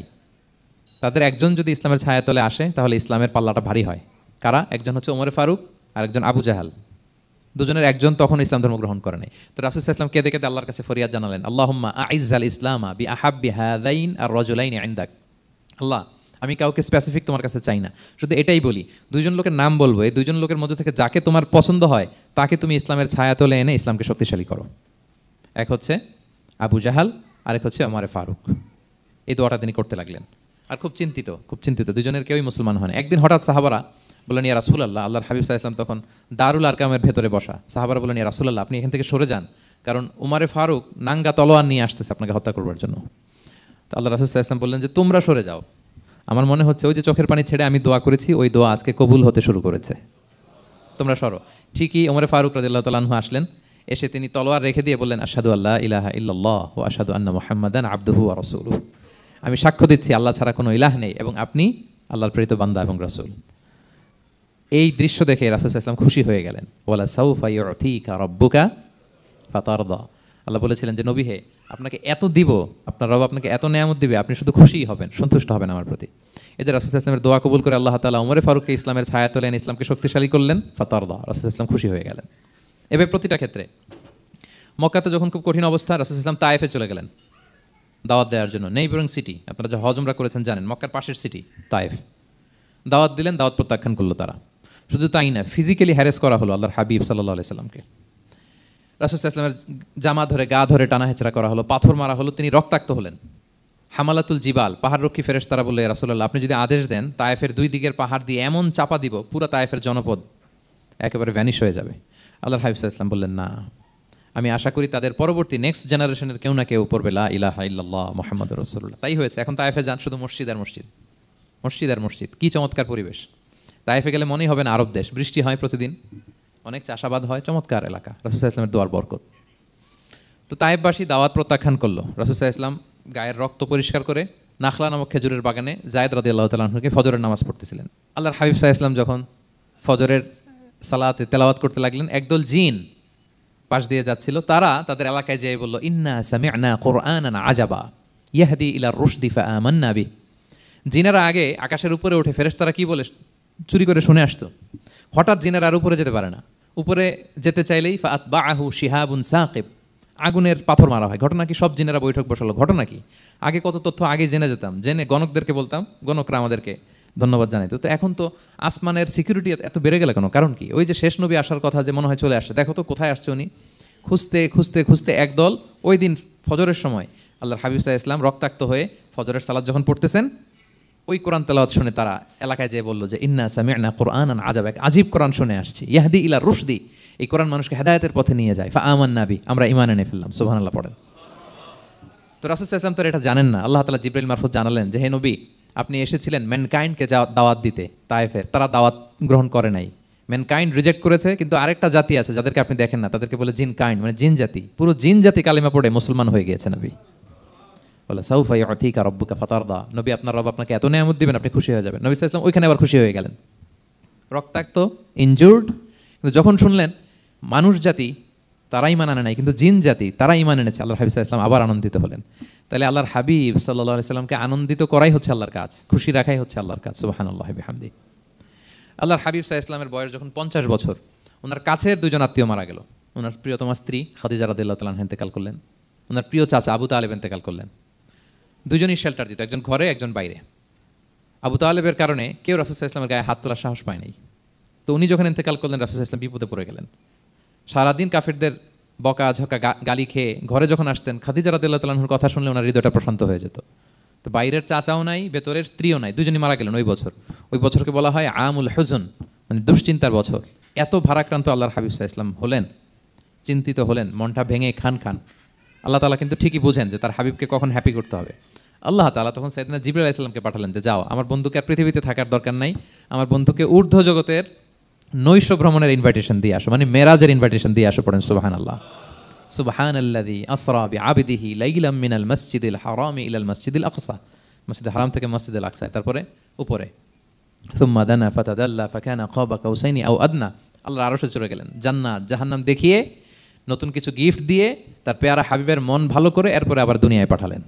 তাদের একজন যদি ইসলামের ছায়াতলে আসে তাহলে ইসলামের পাল্লাটা ভারী হয়। কারা? একজন হচ্ছে ওমর ফারুক আর একজন আবু জাহাল। দুজনের একজন তখন ইসলাম ধর্ম গ্রহণ করে নাই। তো রাসূল সাল্লাল্লাহু আলাইহি ওয়াসাল্লাম কেঁদে কেঁদে আল্লাহর কাছে ফরিয়াদ জানালেন, আল্লাহুম্মা আইজ্জাল ইসলামা বি আহাব্বি হাযাইন আর রাজুলাইনি ইনদাক। আল্লাহ আমি কাউকে স্পেসিফিক তোমার কাছে চাই না, শুধু এটাই বলি, দুইজন লোকের নাম বলবো, এই দুইজন লোকের মধ্যে থেকে যাকে তোমার পছন্দ হয় তাকে তুমি ইসলামের ছায়াতলে এনে ইসলামকে শক্তিশালী করো। এক হচ্ছে আবু জাহাল, আরেক হচ্ছে ওমর ফারুক। এই দোয়াটা তিনি করতে লাগলেন। আর খুব চিন্তিত, দুজনের কেউই মুসলমান হয় না। একদিন হঠাৎ সাহাবারা বললেন, ইয়া রাসূলুল্লাহ, আল্লাহর হাবিব সাল্লাল্লাহু আলাইহি ওয়াসাল্লাম তখন দারুল আরকামের ভেতরে বসা। সাহাবারা বললেন, ইয়া রাসূলুল্লাহ আপনি এখান থেকে সরে যান, কারণ ওমর ফারুক নাঙ্গা তলোয়ার নিয়ে আসতেছে আপনাকে হত্যা করবার জন্য। তো আল্লাহ রাসূল সাল্লাল্লাহু আলাইহি ওয়াসাল্লাম বললেন যে তোমরা সরে যাও, আমার মনে হচ্ছে ওই যে চোখের পানি ছেড়ে আমি দোয়া করেছি ওই দোয়া আজকে কবুল হতে শুরু করেছে, তোমরা সরো। ঠিকই ওমর ফারুক রাদিয়াল্লাহু তাআলা আনহু আসলেন, এসে তিনি তলোয়ার রেখে দিয়ে বললেন, আশহাদু আল্লা ইলাহা ইল্লাল্লাহ ওয়া আশহাদু আন্না মুহাম্মাদান আবদুহু ওয়া রাসূলুহু, আমি সাক্ষ্য দিচ্ছি আল্লাহ ছাড়া কোনো ইলাহ নেই এবং আপনি আল্লাহর প্রেরিত বান্দা এবং রাসূল। এই দৃশ্য দেখে রাসূল সাল্লাল্লাহু আলাইহি ওয়াসাল্লাম খুশি হয়ে গেলেন। ওয়ালা সাউফা ইউতিকা রাব্বুকা ফাতারদা, আল্লাহ বলেছিলেন যে নবী হে আপনাকে এত দিব, আপনার রব আপনাকে এত নেয়ামত দিবে, আপনি শুধু খুশিই হবেন, সন্তুষ্ট হবেন আমার প্রতি। এদের রাসূল সাল্লাল্লাহু আলাইহি ওয়াসাল্লামের দোয়া কবুল করে আল্লাহ তাআলা ওমর ফারুককে ইসলামের ছায়াতলে এনে ইসলামকে শক্তিশালী করলেন। ফাতারদা, রাসূল সাল্লাল্লাহু আলাইহি ওয়াসাল্লাম খুশি হয়ে গেলেন। এভাবে প্রতিটা ক্ষেত্রে। মক্কাতে যখন খুব কঠিন অবস্থা, রাসূল সাল্লাল্লাহু আলাইহি ওয়াসাল্লাম তায়েফে চলে গেলেন দাওয়াত দেওয়ার জন্য। নেইবারিং সিটি, আপনারা যে হজ উমরা করেছেন জানেন, মক্কার পাশের সিটি তায়েফ। দাওয়াত দিলেন, দাওয়াত প্রত্যাখ্যান করলো তারা। শুধু তাই না, ফিজিক্যালি হ্যারেস করা হলো আল্লাহর হাবিব সাল্লাল্লাহু আলাইহি সাল্লামকে। রাসূল সাল্লাল্লাহু আলাইহি ওয়াসাল্লামের জামা ধরে গা ধরে টানা হেঁচড়া করা হলো, পাথর মারা হলো, তিনি রক্তাক্ত হলেন। হামালাতুল জিবাল, পাহাড়রক্ষী ফেরেশতারা বললে, রাসূলুল্লাহ আপনি যদি আদেশ দেন তায়েফের দুই দিকের পাহাড় দিয়ে এমন চাপা দিব পুরো তায়েফের জনপদ একেবারে ভ্যানিশ হয়ে যাবে। আল্লাহর হাবিব সাল্লাল্লাহু আলাইহি ওয়াসাল্লাম বললেন, না, আমি আশা করি তাদের পরবর্তী নেক্সট জেনারেশনের কেউ না কেউ পড়বে লা ইলাহা ইল্লাল্লাহ মুহাম্মাদুর রাসূলুল্লাহ। তাই হয়েছে। এখন তায়েফে যান, শুধু মসজিদ আর মসজিদ। কি চমৎকার পরিবেশ! তায়েফে গেলে মনেই হবে না আরব দেশ, বৃষ্টি হয় প্রতিদিন, অনেক চাষাবাদ হয়, চমৎকার এলাকা, রাসূল সাল্লাল্লাহু আলাইহি ওয়াসাল্লামের দোয়ার বরকত। তো তায়েফবাসী দাওয়াত প্রত্যাখ্যান করলো। রাসূল সাল্লাল্লাহু আলাইহি ওয়াসাল্লাম গায়ের রক্ত পরিষ্কার করে নাখলা নামক খেজুরের বাগানে যায়েদ রাদিয়াল্লাহু তাআলা আনহুকে ফজরের নামাজ পড়তেছিলেন। আল্লাহর হাবিব সাল্লাল্লাহু আলাইহি ওয়াসাল্লাম যখন ফজরের সালাতে তেলাওয়াত করতে লাগলেন, একদল জিন পাশ দিয়ে যাচ্ছিল, তারা তাদের এলাকায় যেয়ে বলল, ইন্না সামি'না কুরআনান আজাবা ইয়াহদি ইলা রুশদি ফাআমান্না বিহি। জিনেরা আগে আকাশের উপরে উঠে ফেরেশতারা কি বলে চুরি করে শুনে আসতো, হঠাৎ জিনেরা আর উপরে যেতে পারে না, উপরে যেতে চাইলেই ফাআতবাআহু শিহাবুন সাকিব, আগুনের পাথর মারা হয়। ঘটনা কি? সব জিনেরা বৈঠক বসালো। ঘটনা কি? আগে কত তথ্য আগে জেনে যেতাম, জেনে গণকদেরকে বলতাম, গণকরা আমাদেরকে ধন্যবাদ জানাইতো। তো এখন তো আসমানের সিকিউরিটি এত বেড়ে গেল কেন? কারণ কি? ওই যে শেষ নবী আসার কথা যে মনে হয় চলে আসছে, দেখো তো কোথায় আসছে উনি। খুঁজতে খুঁজতে খুঁজতে একদল ওই দিন ফজরের সময় আল্লাহর হাবিব সাল্লাল্লাহু আলাইহি ওয়াসাল্লাম রক্তাক্ত হয়ে ফজরের সালাত যখন পড়তেছেন, ওই কোরআন তেলাওয়াত শুনে তারা এলাকায় যেয়ে বলল যে ইন্না সামি'না কুরআনান আজাবা, এক আজীব কোরআন শুনে আসছি, ইয়াহদি ইলা রুশদি, এই কোরআন মানুষকে হেদায়েতের পথে নিয়ে যায়, ফাআমান্না বিহি, আমরা ঈমান এনে ফেললাম। সুবহানাল্লাহ পড়েন। তো রাসূল সাল্লাল্লাহু আলাইহি ওয়াসাল্লাম তো এটা জানেন না। আল্লাহ তাআলা জিবরাইল মারফত জানালেন যে হে নবী, আপনি এসেছিলেন ম্যানকাইন্ডকে দাওয়াত দিতে। তায়েফের তারা দাওয়াত গ্রহণ করে নাই, ম্যানকাইন্ড রিজেক্ট করেছে। কিন্তু আরেকটা জাতি আছে যাদেরকে আপনি দেখেন না, তাদেরকে বলে জিন কাইন্ড, মানে জিন জাতি। পুরো জিন জাতি কালিমা পড়ে মুসলমান হয়ে গিয়েছে নবী। বলে সাউফা ইউতিকা রাব্বুকা ফাতারদা, নবী আপনার রব আপনাকে এত নেয়ামত দিবেন আপনি খুশি হয়ে যাবেন। নবী সাল্লাল্লাহু আলাইহি ওয়াসাল্লাম ওইখানে আবার খুশি হয়ে গেলেন, রক্তাক্ত, ইনজুর্ড। কিন্তু যখন শুনলেন মানুষ জাতি তারা ঈমান আনে নাই, কিন্তু জিন জাতি তারা ঈমান এনেছে, আল্লাহর হাবিব সাল্লাল্লাহু আলাইহি ওয়াসাল্লাম আবার আনন্দিত হলেন। তাহলে আল্লাহর হাবিব সাল্লাল্লাহু আলাইহি ওয়াসাল্লামকে আনন্দিত করাই হচ্ছে আল্লাহর কাজ, খুশি রাখাই হচ্ছে আল্লাহর কাজ। সুবহানাল্লাহি বিহামদি। আল্লাহর হাবিব সাল্লাল্লাহু আলাইহি ওয়াসাল্লামের বয়স যখন 50 বছর, ওনার কাছের দুজন আত্মীয় মারা গেল। ওনার প্রিয়তমা স্ত্রী খাদিজা রাদিয়াল্লাহু তাআলা আনহা ইন্তেকাল করলেন, ওনার প্রিয় চাচা আবু তালেব ইন্তেকাল করলেন। দুজনই শেল্টার দিত, একজন ঘরে একজন বাইরে। আবু তালেবের কারণে কেউ রাসূল সাল্লাল্লাহু আলাইহি ওয়াসাল্লামের গায়ে হাত তোলার সাহস পায় নাই। তো উনি যখন ইন্তেকাল করলেন, রাসূল সাল্লাল্লাহু আলাইহি ওয়াসাল্লাম বিপদে পড়ে গেলেন। সারাদিন কাফিরদের বকা ঝকা গালি খেয়ে ঘরে যখন আসতেন, খাদিজা রাদিয়াল্লাহু তাআলা আনহার কথা শুনলে ওনার হৃদয়টা প্রশান্ত হয়ে যেত। তো বাইরের চাচাও নাই, ভেতরের স্ত্রীও নাই, দুজনই মারা গেলেন ওই বছর। ওই বছরকে বলা হয় আমুল হুজন, মানে দুশ্চিন্তার বছর। এত ভারাক্রান্ত আল্লাহর হাবিব সাল্লাল্লাহু আলাইহি ওয়াসাল্লাম হলেন, চিন্তিত হলেন, মনটা ভেঙে খান খান। আল্লাহ তাআলা কিন্তু ঠিকই বুঝেন যে তার হাবিবকে কখন হ্যাপি করতে হবে। আল্লাহ তাআলা তখন সাইয়েদনা জিবরাইল আলাইহিস সালামকে পাঠালেন যে যাও, আমার বন্ধুকে আর পৃথিবীতে থাকার দরকার নাই, আমার বন্ধুকে ঊর্ধ্ব জগতের নৈশ ভ্রমণের ইনভাইটেশন দিয়ে আসো, মানে মেরাজের ইনভাইটেশন দিয়ে আসো। পড়েন সুবহানাল্লাহ। সুবহানাল্লাযী আসরা বিআবদিহি লাইলাম মিনাল মাসজিদিল হারামি ইলাল মাসজিদিল আকসা, মসজিদুল হারাম থেকে মসজিদুল আকসা, তারপরে উপরে সুম্মা দানা ফাতাদাল্লা ফাকানা কাবা কাউসাইনি আও আদনা। আল্লাহর আরশে চলে গেলেন, জান্নাত জাহান্নাম দেখিয়ে নতুন কিছু গিফট দিয়ে তার পেয়ারা হাবিবের মন ভালো করে এরপরে আবার দুনিয়ায় পাঠালেন।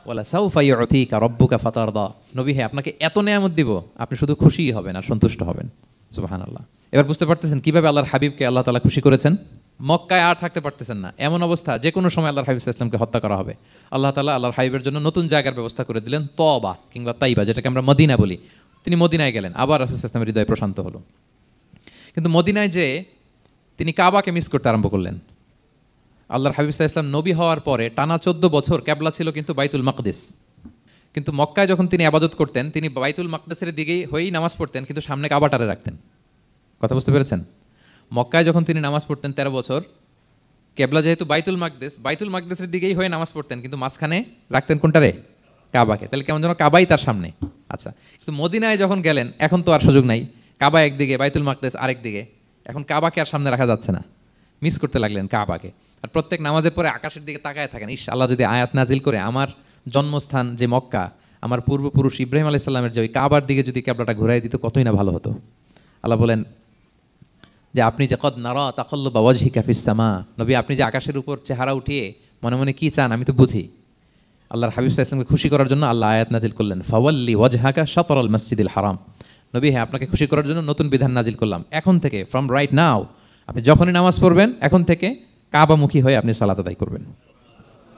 ওয়ালা সাউফা ইউতিকা রাব্বুকা ফাতারদা, নবী হে আপনাকে এত নেয়ামত দিব, আপনি শুধু খুশিই হবেন আর সন্তুষ্ট হবেন। সুবহানাল্লাহ। এবার বুঝতে পারতেছেন কিভাবে আল্লাহর হাবিবকে আল্লাহ তাআলা খুশি করেছেন। মক্কায় আর থাকতে পারতেছেন না, এমন অবস্থা যে কোনো সময় আল্লাহর হাবিব সাল্লাল্লাহু আলাইহি ওয়াসাল্লামকে হত্যা করা হবে। আল্লাহ তাআলা আল্লাহর হাবিবের জন্য নতুন জায়গার ব্যবস্থা করে দিলেন, তওবা কিংবা তাইবা, যেটাকে আমরা মদিনা বলি। তিনি মদিনায় গেলেন, আবার রাসূল সাল্লাল্লাহু আলাইহি ওয়াসাল্লামের হৃদয় প্রশান্ত হলো। কিন্তু মদিনায় যে তিনি কাবাকে মিস করতে আরম্ভ করলেন। আল্লাহর হাবিব সাল্লাল্লাহু আলাইহি ওয়াসাল্লাম নবী হওয়ার পরে টানা 14 বছর কিবলা ছিল কিন্তু বাইতুল মাকদিস। কিন্তু মক্কায় যখন তিনি ইবাদত করতেন, তিনি বাইতুল মাকদিসের দিকেই হয়েই নামাজ পড়তেন, কিন্তু সামনে কাবাটারে রাখতেন। কথা বুঝতে পেরেছেন? মক্কায় যখন তিনি নামাজ পড়তেন 13 বছর, কেবলা যেহেতু বাইতুল মাকদিস, বাইতুল মাকদিসের দিকেই হয়ে নামাজ পড়তেন, কিন্তু মাঝখানে রাখতেন কোনটারে? কাবাকে। তাহলে কেমন যেন কাবাই তার সামনে। আচ্ছা, কিন্তু মদিনায় যখন গেলেন, এখন তো আর সুযোগ নাই, কাবা একদিকে, বাইতুল মাকদিস আরেক দিকে, এখন কাবাকে আর সামনে রাখা যাচ্ছে না, মিস করতে লাগলেন কাবাকে। আর প্রত্যেক নামাজের পরে আকাশের দিকে তাকায় থাকেন, ইস আল্লাহ যদি আয়াত নাজিল করে আমার জন্মস্থান যে মক্কা, আমার পূর্বপুরুষ ইব্রাহিম আলাইহিস সালামের যে ওই কাবার দিকে যদি কেবলাটা ঘুরাই দিত, কতই না ভালো হতো। আল্লাহ বলেন যে আপনি যে কদ নারা তাকাল্লুবা ওয়াজহিকা ফিস সামা, নবী আপনি যে আকাশের উপর চেহারা উঠিয়ে মনে মনে কি চান আমি তো বুঝি। আল্লাহর হাবিব সাল্লাল্লাহু আলাইহি ওয়াসাল্লামকে খুশি করার জন্য আল্লাহ আয়াত নাজিল করলেন, ফাওয়াল্লি ওয়াজহাকা শাতরাল মাসজিদিল হারাম। নবী হ্যাঁ, আপনাকে খুশি করার জন্য নতুন বিধান নাজিল করলাম, এখন থেকে ফ্রম রাইট নাও আপনি যখনই নামাজ পড়বেন এখন থেকে কাবামুখী হয়ে আপনি সালাত আদায় করবেন।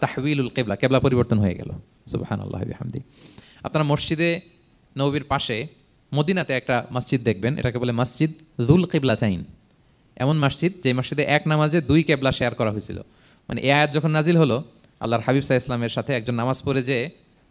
তাহওয়িলুল কিবলা, কিবলা পরিবর্তন হয়ে গেল। সুবহানাল্লাহি ওয়া বিহামদি। আপনারা মসজিদে নববীর পাশে মদিনাতে একটা মসজিদ দেখবেন, এটাকে বলে মসজিদ যুল কিবলাতাইন। এমন মসজিদ যে মসজিদে এক নামাজে 2 কিবলা শেয়ার করা হয়েছিল। মানে এই আয়াত যখন নাজিল হলো, আল্লাহর হাবিব সাল্লাল্লাহু আলাইহি ওয়াসাল্লামের সাথে একজন নামাজ পড়ে যে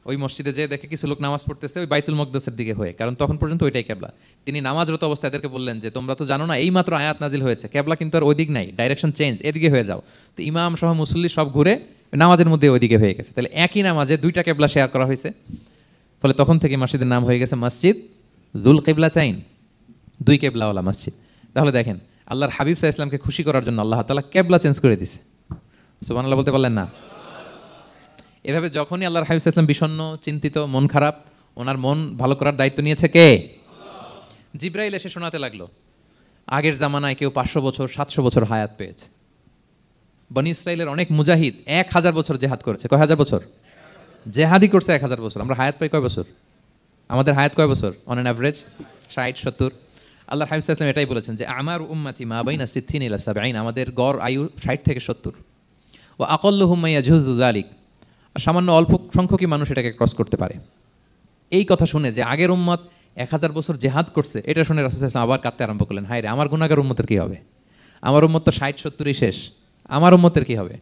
ওই মসজিদে যে দেখে কিছু লোক নামাজ পড়তেছে ওই বাইতুল মাকদিসের দিকে হয়ে, কারণ তখন পর্যন্ত ওইটাই কিবলা। তিনি নামাজরত অবস্থায় এদেরকে বললেন যে তোমরা তো জানো না এই মাত্র আয়াত নাজিল হয়েছে, কিবলা কিন্তু আর ওইদিক নাই, ডাইরেকশন চেঞ্জ, এদিকে হয়ে যাও। তো ইমাম সহ মুসল্লি সব ঘুরে নামাজের মধ্যে ওইদিকে হয়ে গেছে। তাহলে একই নামাজে 2টা কিবলা শেয়ার করা হয়েছে, ফলে তখন থেকে মসজিদের নাম হয়ে গেছে মসজিদ যুল কিবলাতাইন, 2 কিবলাওয়ালা মসজিদ। তাহলে দেখেন আল্লাহর হাবিব সাল্লাল্লাহু আলাইহি ওয়াসাল্লামকে খুশি করার জন্য আল্লাহ তাআলা কিবলা চেঞ্জ করে দিয়েছে। সুবহানাল্লাহ বলতে পারলেন না? এভাবে যখনই আল্লাহর হাবিব সাল্লাল্লাহু আলাইহি ওয়াসাল্লাম বিষণ্ণ, চিন্তিত, মন খারাপ, ওনার মন ভালো করার দায়িত্ব নিয়েছে কে? জিব্রাইল এসে শোনাতে লাগলো আগের জামানায় কেউ 500 বছর 700 বছর হায়াত পেয়েছে। বনি ইসরাইলের অনেক মুজাহিদ 1000 বছর জেহাদ করেছে। কয় হাজার বছর? জেহাদি করছে 1000 বছর। আমরা হায়াত পাই কয় বছর? আমাদের হায়াত কয় বছর অন অ্যান অ্যাভারেজ? 60-70। আল্লাহর হাবিব সাল্লাল্লাহু আলাইহি ওয়াসাল্লাম এটাই বলেছেন যে আমার উম্মতি মা বাইনা 60 ইলা 70, আমাদের গড় আয়ু 60 থেকে 70। ওয়া আকাল্লুহুম মা ইয়াজুযু যালিক, সামান্য অল্প সংখ্যকই মানুষ এটাকে ক্রস করতে পারে। এই কথা শুনে যে আগের উম্মত 1000 বছর জেহাদ করছে, এটা শুনে রাসূল সাল্লাল্লাহু আলাইহি ওয়াসাল্লাম আবার কাঁদতে আরম্ভ করলেন, হায় রে আমার গুনাহগার উম্মতের কি হবে? আমার উম্মত তো 60-70ই শেষ, আমার উম্মতের কি হবে?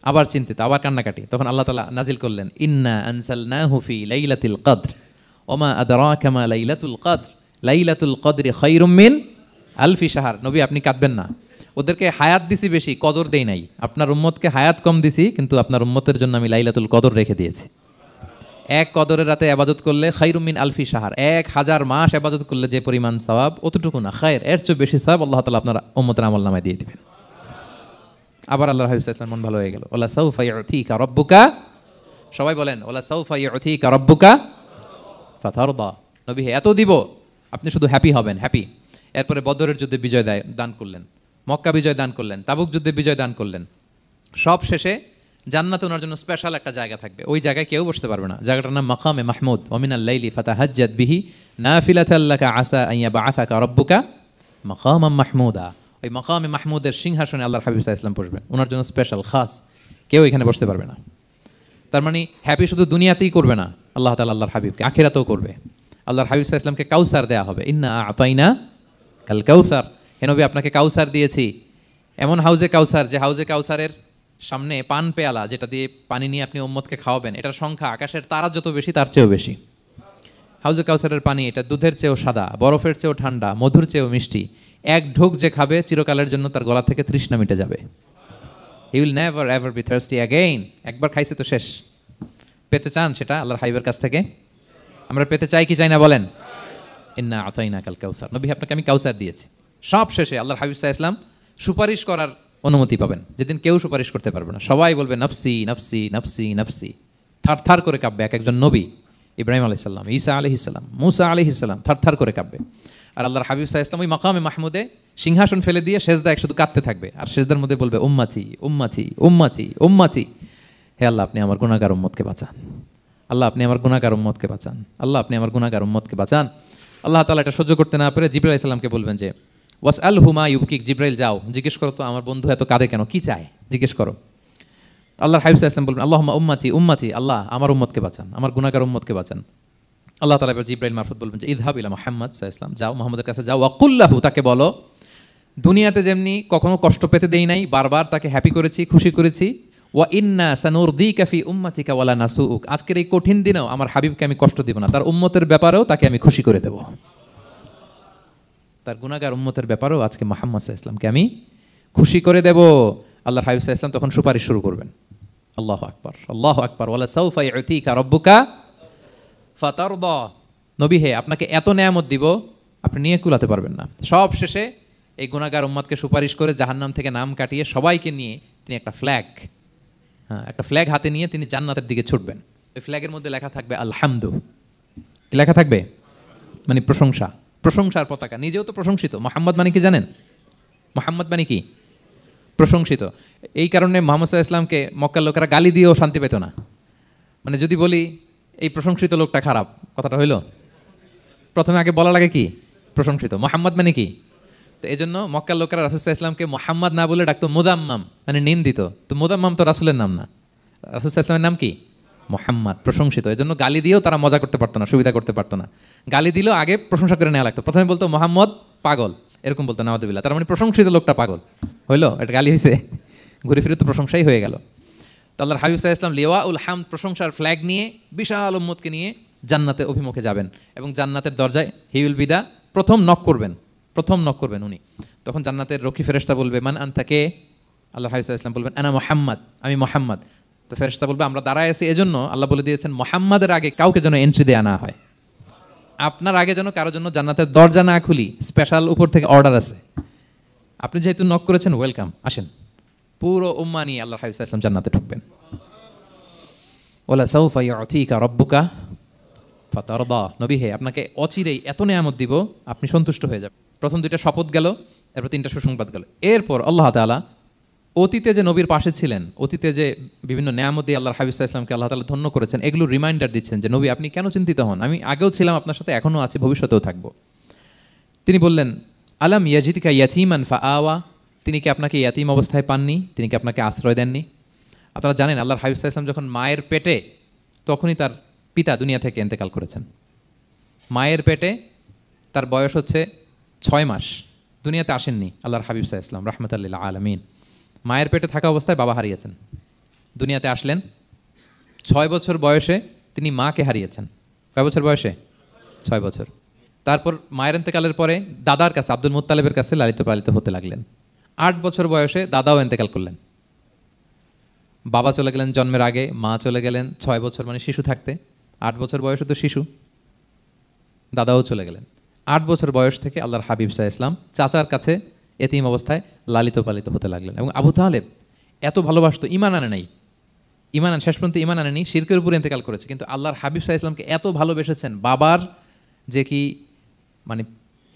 আবার চিন্তিত, আবার কান্নাকাটি। তখন আল্লাহ তাআলা নাজিল করলেন, ইন্না আনসালনাহু ফি লাইলাতিল কদর ওমা আদরাকা মা লাইলাতুল কদর লাইলাতুল কদরি খায়রুম মিন আলফি শাহর। নবী আপনি কাঁদবেন না, ওদেরকে হায়াত দিছি বেশি, কদর দেই নাই। আপনার উম্মতকে হায়াত কম দিছি, কিন্তু আপনার উম্মতের জন্য আমি লাইলাতুল কদর রেখে দিয়েছি। এক কদরের রাতে ইবাদত করলে খায়রুম মিন আলফি শাহর, 1000 মাস ইবাদত করলে যে পরিমাণ সওয়াব, অতটুকু না, খায়ের এর চেয়ে বেশি সওয়াব আল্লাহ তাআলা আপনার উম্মতের আমলনামায় দিয়ে দিবেন। আবার আল্লাহর হাবিব সাল্লাল্লাহু আলাইহি ওয়াসাল্লাম মন ভালো হয়ে গেল। ওয়ালা সাউফা ইউতিকা রাব্বুকা, সবাই বলেন ওয়ালা সাউফা ইউতিকা রাব্বুকা ফাতারদা। নবী এত দিব, আপনি শুধু হ্যাপি হবেন, হ্যাপি। এরপরে বদরের যুদ্ধে বিজয় দান করলেন, মক্কা বিজয় দান করলেন, তাবুক যুদ্ধে বিজয় দান করলেন। সব শেষে জান্নাতে ওনার জন্য স্পেশাল একটা জায়গা থাকবে, ওই জায়গায় কেউ বসতে পারবে না। জায়গাটার নাম মাকামে মাহমুদ। ওয়া মিনাল লাইলি ফাতাহাজ্জাদ বিহি নাফিলাতাল লাকা আসা আন ইয়াবআসাকা রাব্বুকা মাকামাম মাহমুদা। ওই মাকামে মাহমুদের সিংহাসনে আল্লাহর হাবিব সাল্লাল্লাহু আলাইহি ওয়াসাল্লাম বসবেন, ওনার জন্য স্পেশাল খাস, কেউ এখানে বসতে পারবে না। তার মানে হ্যাপি শুধু দুনিয়াতেই করবে না, আল্লাহ তাআলা আল্লাহর হাবিবকে আখিরাতেও করবে। আল্লাহর হাবিব সাল্লাল্লাহু আলাইহি ওয়াসাল্লামকে কাউসার দেয়া হবে, ইন্না আতাইনা কাল কাউসার, হে নবী আপনাকে কাউসার দিয়েছি। এমন হাউজে কাউসার, যে হাউজে কাউসারের সামনে পান পেয়ালা, যেটা দিয়ে পানি নিয়ে আপনি উম্মতকে খাওয়াবেন, এটার সংখ্যা আকাশের তারা যত বেশি তার চেয়েও বেশি। হাউজে কাউসারের পানি এটা দুধের চেয়েও সাদা, বরফের চেয়েও ঠান্ডা, মধুর চেয়েও মিষ্টি। এক ঢোক যে খাবে চিরকালের জন্য তার গলা থেকে তৃষ্ণা মিটে যাবে। He will never ever be thirsty again. একবার খাইছে তো শেষ। পেতে চান সেটা আল্লাহর হাবিবের কাছ থেকে? আমরা পেতে চাই কি চাই না বলেন? ইন্না আতাইনা কাল কাউসার, নবী আপনাকে আমি কাউসার দিয়েছি। সব শেষে আল্লাহর হাবিব সাল্লাল্লাহু আলাইহি ওয়াসাল্লাম সুপারিশ করার অনুমতি পাবেন, যেদিন কেউ সুপারিশ করতে পারবে না। সবাই বলবে নফসি নফসি নফসি নফসি, থার থার করে কাঁপবে। এক একজন নবী, ইব্রাহিম আলাইহিস সালাম, ঈসা আলাইহিস সালাম, মুসা আলাইহিস সালাম, থার থার করে কাঁপবে। আর আল্লাহর হাবিব সাল্লাল্লাহু আলাইহি ওয়াসাল্লাম ওই মাকামে মাহমুদে সিংহাসন ফেলে দিয়ে সেজদায় শুধু কাঁদতে থাকবে, আর সেজদার মধ্যে বলবে উম্মতি উম্মতি উম্মতি উম্মতি। হে আল্লাহ আপনি আমার গুনাহগার উম্মতকে বাঁচান, আল্লাহ আপনি আমার গুনাহগার উম্মতকে বাঁচান, আল্লাহ আপনি আমার গুনাহগার উম্মতকে বাঁচান। আল্লাহ তাআলা এটা সহ্য করতে না পেরে জিবরাইল আলাইহিস সালামকে বলবেন যে ওয়াসআলহু মা ইউবকিক, জিবরাইল যাও জিজ্ঞেস করো তো আমার বন্ধু এত কাঁদে কেন, কি চায় জিজ্ঞেস করো। আল্লাহর হাবিব সাল্লাল্লাহু আলাইহি ওয়াসাল্লাম বলবেন আল্লাহুম্মা উম্মতি উম্মতি, আল্লাহ আমার উম্মতকে বাঁচান, আমার গুনাহগার উম্মতকে বাঁচান। আল্লাহ তাআলা এবার জিবরাইল মারফত বলবেন যে ইযহাব ইলা মুহাম্মদ সাল্লাল্লাহু আলাইহি ওয়াসাল্লাম, যাও মুহাম্মদের কাছে যাও, ওয়াকুল লাহু, তাকে বলো দুনিয়াতে যেমনি কখনো কষ্ট পেতে দেই নাই, বারবার তাকে হ্যাপি করেছি, খুশি করেছি। ওয়া ইন্না সানুরদিকা ফি উম্মাতিকা ওয়ালা নাসুউক, আজকের এই কঠিন দিনেও আমার হাবিবকে আমি কষ্ট দিব না, তার উম্মতের ব্যাপারেও তাকে আমি খুশি করে দেব। তার গুনাহগার উম্মতের ব্যাপারেও আজকে মুহাম্মদ সাল্লাল্লাহু আলাইহি ওয়াসাল্লামকে আমি খুশি করে দেব। আল্লাহর হাবিব সাল্লাল্লাহু আলাইহি ওয়াসাল্লাম তখন সুপারিশ শুরু করবেন। আল্লাহু আকবার, আল্লাহু আকবার। ওয়ালা সাউফা ইউতিকা রাব্বুকা ফাতারদা, নবী হে আপনাকে এত নেয়ামত দিব আপনি নিয়ে কুলাতে পারবেন না। সব শেষে এই গুনাহগার উম্মতকে সুপারিশ করে জাহান্নাম থেকে নাম কাটিয়ে সবাইকে নিয়ে তিনি একটা ফ্ল্যাগ হাতে নিয়ে তিনি জান্নাতের দিকে ছুটবেন। ওই ফ্ল্যাগের মধ্যে লেখা থাকবে আলহামদু, লেখা থাকবে মানে প্রশংসা, প্রশংসার পতাকা। নিজেও তো প্রশংসিত। মুহাম্মদ মানে কি জানেন? মুহাম্মদ মানে কি? প্রশংসিত। এই কারণে মুহাম্মদ সাল্লাল্লাহু আলাইহি ওয়াসাল্লামকে মক্কার লোকেরা গালি দিয়েও শান্তি পেত না। মানে যদি বলি এই প্রশংসিত লোকটা খারাপ, কথাটা হইল প্রথমে আগে বলা লাগে কি প্রশংসিত। মুহাম্মদ মানে কি? তো এই জন্য মক্কার লোকেরা রাসূল সাল্লাল্লাহু আলাইহি ওয়াসাল্লামকে মুহাম্মদ না বলে ডাকতো মুদাম্মাম, মানে নিন্দিত। তো মুদাম্মাম তো রাসূলের নাম না, রাসূল সাল্লাল্লাহু আলাইহি ওয়াসাল্লামের নাম কি? মুহাম্মদ, প্রশংসিত। এই জন্য গালি দিয়েও তারা মজা করতে পারতো না, সুবিধা করতে পারতো না। গালি দিলেও আগে প্রশংসা করে নেওয়া লাগতো। প্রথমে বলতো মুহাম্মদ পাগল, এরকম বলতো নাউযুবিল্লাহ, তার মানে প্রশংসিত লোকটা পাগল হইলো, এটা গালি হয়েছে, ঘুরে ফিরে তো প্রশংসাই হয়ে গেল। তো আল্লাহর হাবিব সাল্লাল্লাহু আলাইহি ওয়াসাল্লাম লিওয়াউল হামদ, প্রশংসার ফ্ল্যাগ নিয়ে বিশাল উম্মতকে নিয়ে জান্নাতে অভিমুখে যাবেন এবং জান্নাতের দরজায় হি উইল বি দা প্রথম নক করবেন উনি। তখন জান্নাতের রক্ষী ফেরেশতা বলবে মান আনতা, কে? আল্লাহর হাবিব সাল্লাল্লাহু আলাইহি ওয়াসাল্লাম বলবেন আনা মুহাম্মদ, আমি মুহাম্মদ। তো ফেরেশতা বলবে আমরা দাঁড়ায় আছি এজন্য আল্লাহ বলে দিয়েছেন মুহাম্মাদের আগে কাউকে যেন এন্ট্রি দেয়া না হয়, আপনার আগে যেন কারোর জন্য জান্নাতের দরজা না খুলি, স্পেশাল উপর থেকে অর্ডার আছে। আপনি যেহেতু নক করেছেন, ওয়েলকাম, আসেন। পুরো উম্মাহ নিয়ে আল্লাহর হাবিব সাল্লাল্লাহু আলাইহি ওয়াসাল্লাম জান্নাতে ঢুকবেন। ওয়ালা সাউফা ইউতিকা রাব্বুকা ফাতারদা, নবী হে আপনাকে অচিরেই এত নেয়ামত দিব আপনি সন্তুষ্ট হয়ে যাবেন। প্রথম দুইটা শপথ গেল, এরপর তিনটা সুসংবাদ গেল। এরপর আল্লাহ তাআলা অতীতে যে নবীর পাশে ছিলেন, অতীতে যে বিভিন্ন নেয়ামত দিয়ে আল্লাহর হাবিব সাল্লাল্লাহু আলাইহি ওয়াসাল্লামকে আল্লাহ তাআলা ধন্য করেছেন, এগুলো রিমাইন্ডার দিচ্ছেন যে নবী আপনি কেন চিন্তিত হন, আমি আগেও ছিলাম আপনার সাথে, এখনও আছি, ভবিষ্যতেও থাকবো। তিনি বললেন আলাম ইয়াজিদকা ইয়াতীমান ফাআওয়া, তিনি কি আপনাকে ইয়াতীম অবস্থায় পাননি, তিনি কি আপনাকে আশ্রয় দেননি? আপনারা জানেন আল্লাহর হাবিব সাল্লাল্লাহু আলাইহি ওয়াসাল্লাম যখন মায়ের পেটে, তখনই তার পিতা দুনিয়া থেকে ইন্তেকাল করেছেন। মায়ের পেটে তার বয়স হচ্ছে 6 মাস, দুনিয়াতে আসেননি আল্লাহর হাবিব সাল্লাল্লাহু আলাইহি ওয়াসাল্লাম রাহমাতাল লিল আলামিন। মায়ের পেটে থাকা অবস্থায় বাবা হারিয়েছেন, দুনিয়াতে আসলেন 6 বছর বয়সে তিনি মাকে হারিয়েছেন। কয় বছর বয়সে? 6 বছর। তারপর মায়ের ইন্তেকালের পরে দাদার কাছে, আব্দুল মুত্তালিবের কাছে লালিত পালিত হতে লাগলেন। 8 বছর বয়সে দাদাও ইন্তেকাল করলেন। বাবা চলে গেলেন জন্মের আগে, মা চলে গেলেন 6 বছর মানে শিশু থাকতে। 8 বছর বয়সে তো শিশু, দাদাও চলে গেলেন। 8 বছর বয়স থেকে আল্লাহর হাবিব সাল্লাল্লাহু আলাইহি ওয়াসাল্লাম চাচার কাছে এতিম অবস্থায় লালিত পালিত হতে লাগলেন। এবং আবু তালেব এত ভালোবাসতো, ইমান আনে নাই, শেষ পর্যন্ত ইমান আনেনি, শিরকের উপরে ইন্তেকাল করেছে, কিন্তু আল্লাহর হাবিব সাল্লাল্লাহু আলাইহি ওয়াসাল্লামকে এত ভালোবেসেছেন, বাবার যে কি মানে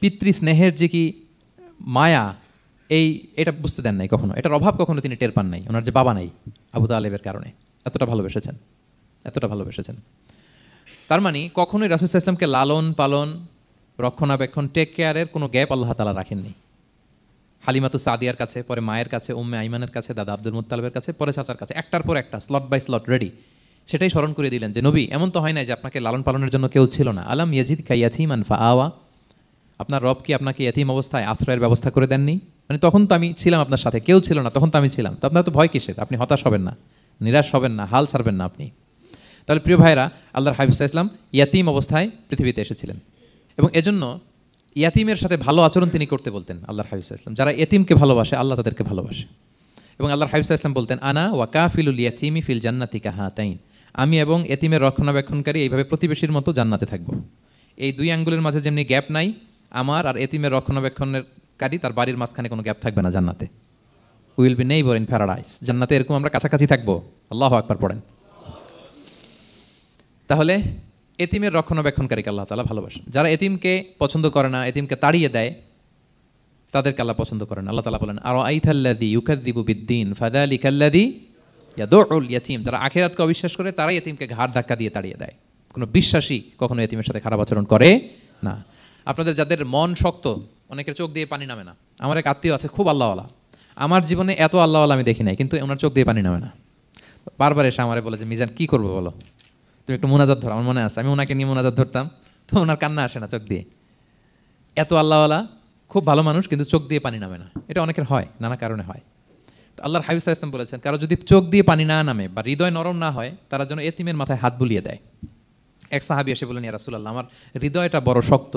পিতৃ স্নেহের যে কি মায়া, এটা বুঝতে দেন নাই কখনো, এটার অভাব কখনো তিনি টের পান নাই, ওনার যে বাবা নাই আবু তালেবের কারণে। এতটা ভালোবেসেছেন। তার মানে কখনোই রাসূল সাল্লাল্লাহু আলাইহি ওয়াসাল্লামকে লালন পালন, রক্ষণাবেক্ষণ, টেক কেয়ারের কোনো গ্যাপ আল্লাহ তাআলা রাখেননি। হালিমাতু সাদিয়ার কাছে, পরে মায়ের কাছে, উম্মে আইমানের কাছে, দাদা আব্দুল মুত্তালিবের কাছে, পরে চাচার কাছে, একটার পর একটা স্লট বাই স্লট রেডি। সেটাই স্মরণ করে দিলেন যে নবী এমন তো হয় না যে আপনাকে লালন পালনের জন্য কেউ ছিল না। আলাম ইয়াজিদকা ইয়াতীমান ফাআওয়া, আপনার রব কি আপনাকে ইয়াতীম অবস্থায় আশ্রয়ের ব্যবস্থা করে দেননি? মানে তখন তো আমি ছিলাম আপনার সাথে, কেউ ছিল না, তখন তো আমি ছিলাম। তো আপনার তো ভয় কিসের? আপনি হতাশ হবেন না, নিরাশ হবেন না, হাল ছাড়বেন না আপনি। তাহলে প্রিয় ভাইরা, আল্লাহর হাবিব সাল্লাল্লাহু আলাইহি ওয়াসাল্লাম ইয়াতীম অবস্থায় পৃথিবীতে এসেছিলেন এবং এজন্য ইয়াতীমের সাথে ভালো আচরণ তিনি করতে বলতেন আল্লাহর হাবিব সাল্লাল্লাহু আলাইহি ওয়াসাল্লাম। যারা এতিমকে ভালোবাসে আল্লাহ তাদেরকে ভালোবাসে। এবং আল্লাহর হাবিব সাল্লাল্লাহু আলাইহি ওয়াসাল্লাম বলতেন আনা ওয়া কাফিলুল ইয়াতীমি ফিল জান্নাতি কাহাতাইন, আমি এবং এতিমের রক্ষণাবেক্ষণকারী এইভাবে প্রতিবেশীর মতো জান্নাতে থাকবো। এই দুই আঙ্গুলের মাঝে যেমনি গ্যাপ নাই, আমার আর এতিমের রক্ষণাবেক্ষণকারী তার বাড়ির মাঝখানে কোনো গ্যাপ থাকবে না জান্নাতে। Will be neighbour in paradise, জান্নাতে এরকম আমরা কাছাকাছি থাকবো। আল্লাহু আকবার পড়েন। তাহলে এতিমের রক্ষণাবেক্ষণকারীকে আল্লাহ তাআলা ভালোবাসেন। যারা এতিমকে পছন্দ করে না, এতিমকে তাড়িয়ে দেয়, তাদেরকে আল্লাহ পছন্দ করেন। আল্লাহ তাআলা বলেন আরাআইতাল্লাযী ইউকাযযিবু বিদ্দীন ফাযালিকাল্লাযী ইয়াদউল ইয়াতীম, যারা আখিরাতকে অবিশ্বাস করে তারাই এতিমকে ঘাড় ধাক্কা দিয়ে তাড়িয়ে দেয়। কোনো বিশ্বাসী কখনো এতিমের সাথে খারাপ আচরণ করে না। আপনাদের যাদের মন শক্ত, অনেকের চোখ দিয়ে পানি নামে না। আমার এক আত্মীয় আছে খুব আল্লাহওয়ালা, আমার জীবনে এত আল্লাহওয়ালা আমি দেখি নাই, কিন্তু ওনার চোখ দিয়ে পানি নামে না। বারবার এসে আমারে বলে যে মিজান কি করবো বলো, তুমি একটু মোনাজাত ধরো। আমার মনে আছে আমি ওনাকে নিয়ে মোনাজাত ধরতাম, তো ওনার কান্না আসে না চোখ দিয়ে। এত আল্লাহওয়ালা, খুব ভালো মানুষ, কিন্তু চোখ দিয়ে পানি নামে না। এটা অনেকের হয়, নানা কারণে হয়। তো আল্লাহর হাবিব সাল্লাল্লাহু আলাইহি ওয়াসাল্লাম বলেছেন কারো যদি চোখ দিয়ে পানি না নামে বা হৃদয় নরম না হয়, তারা যেন এতিমের মাথায় হাত বুলিয়ে দেয়। এক সাহাবী এসে বললেন ইয়া রাসূলুল্লাহ, আমার হৃদয়টা বড় শক্ত,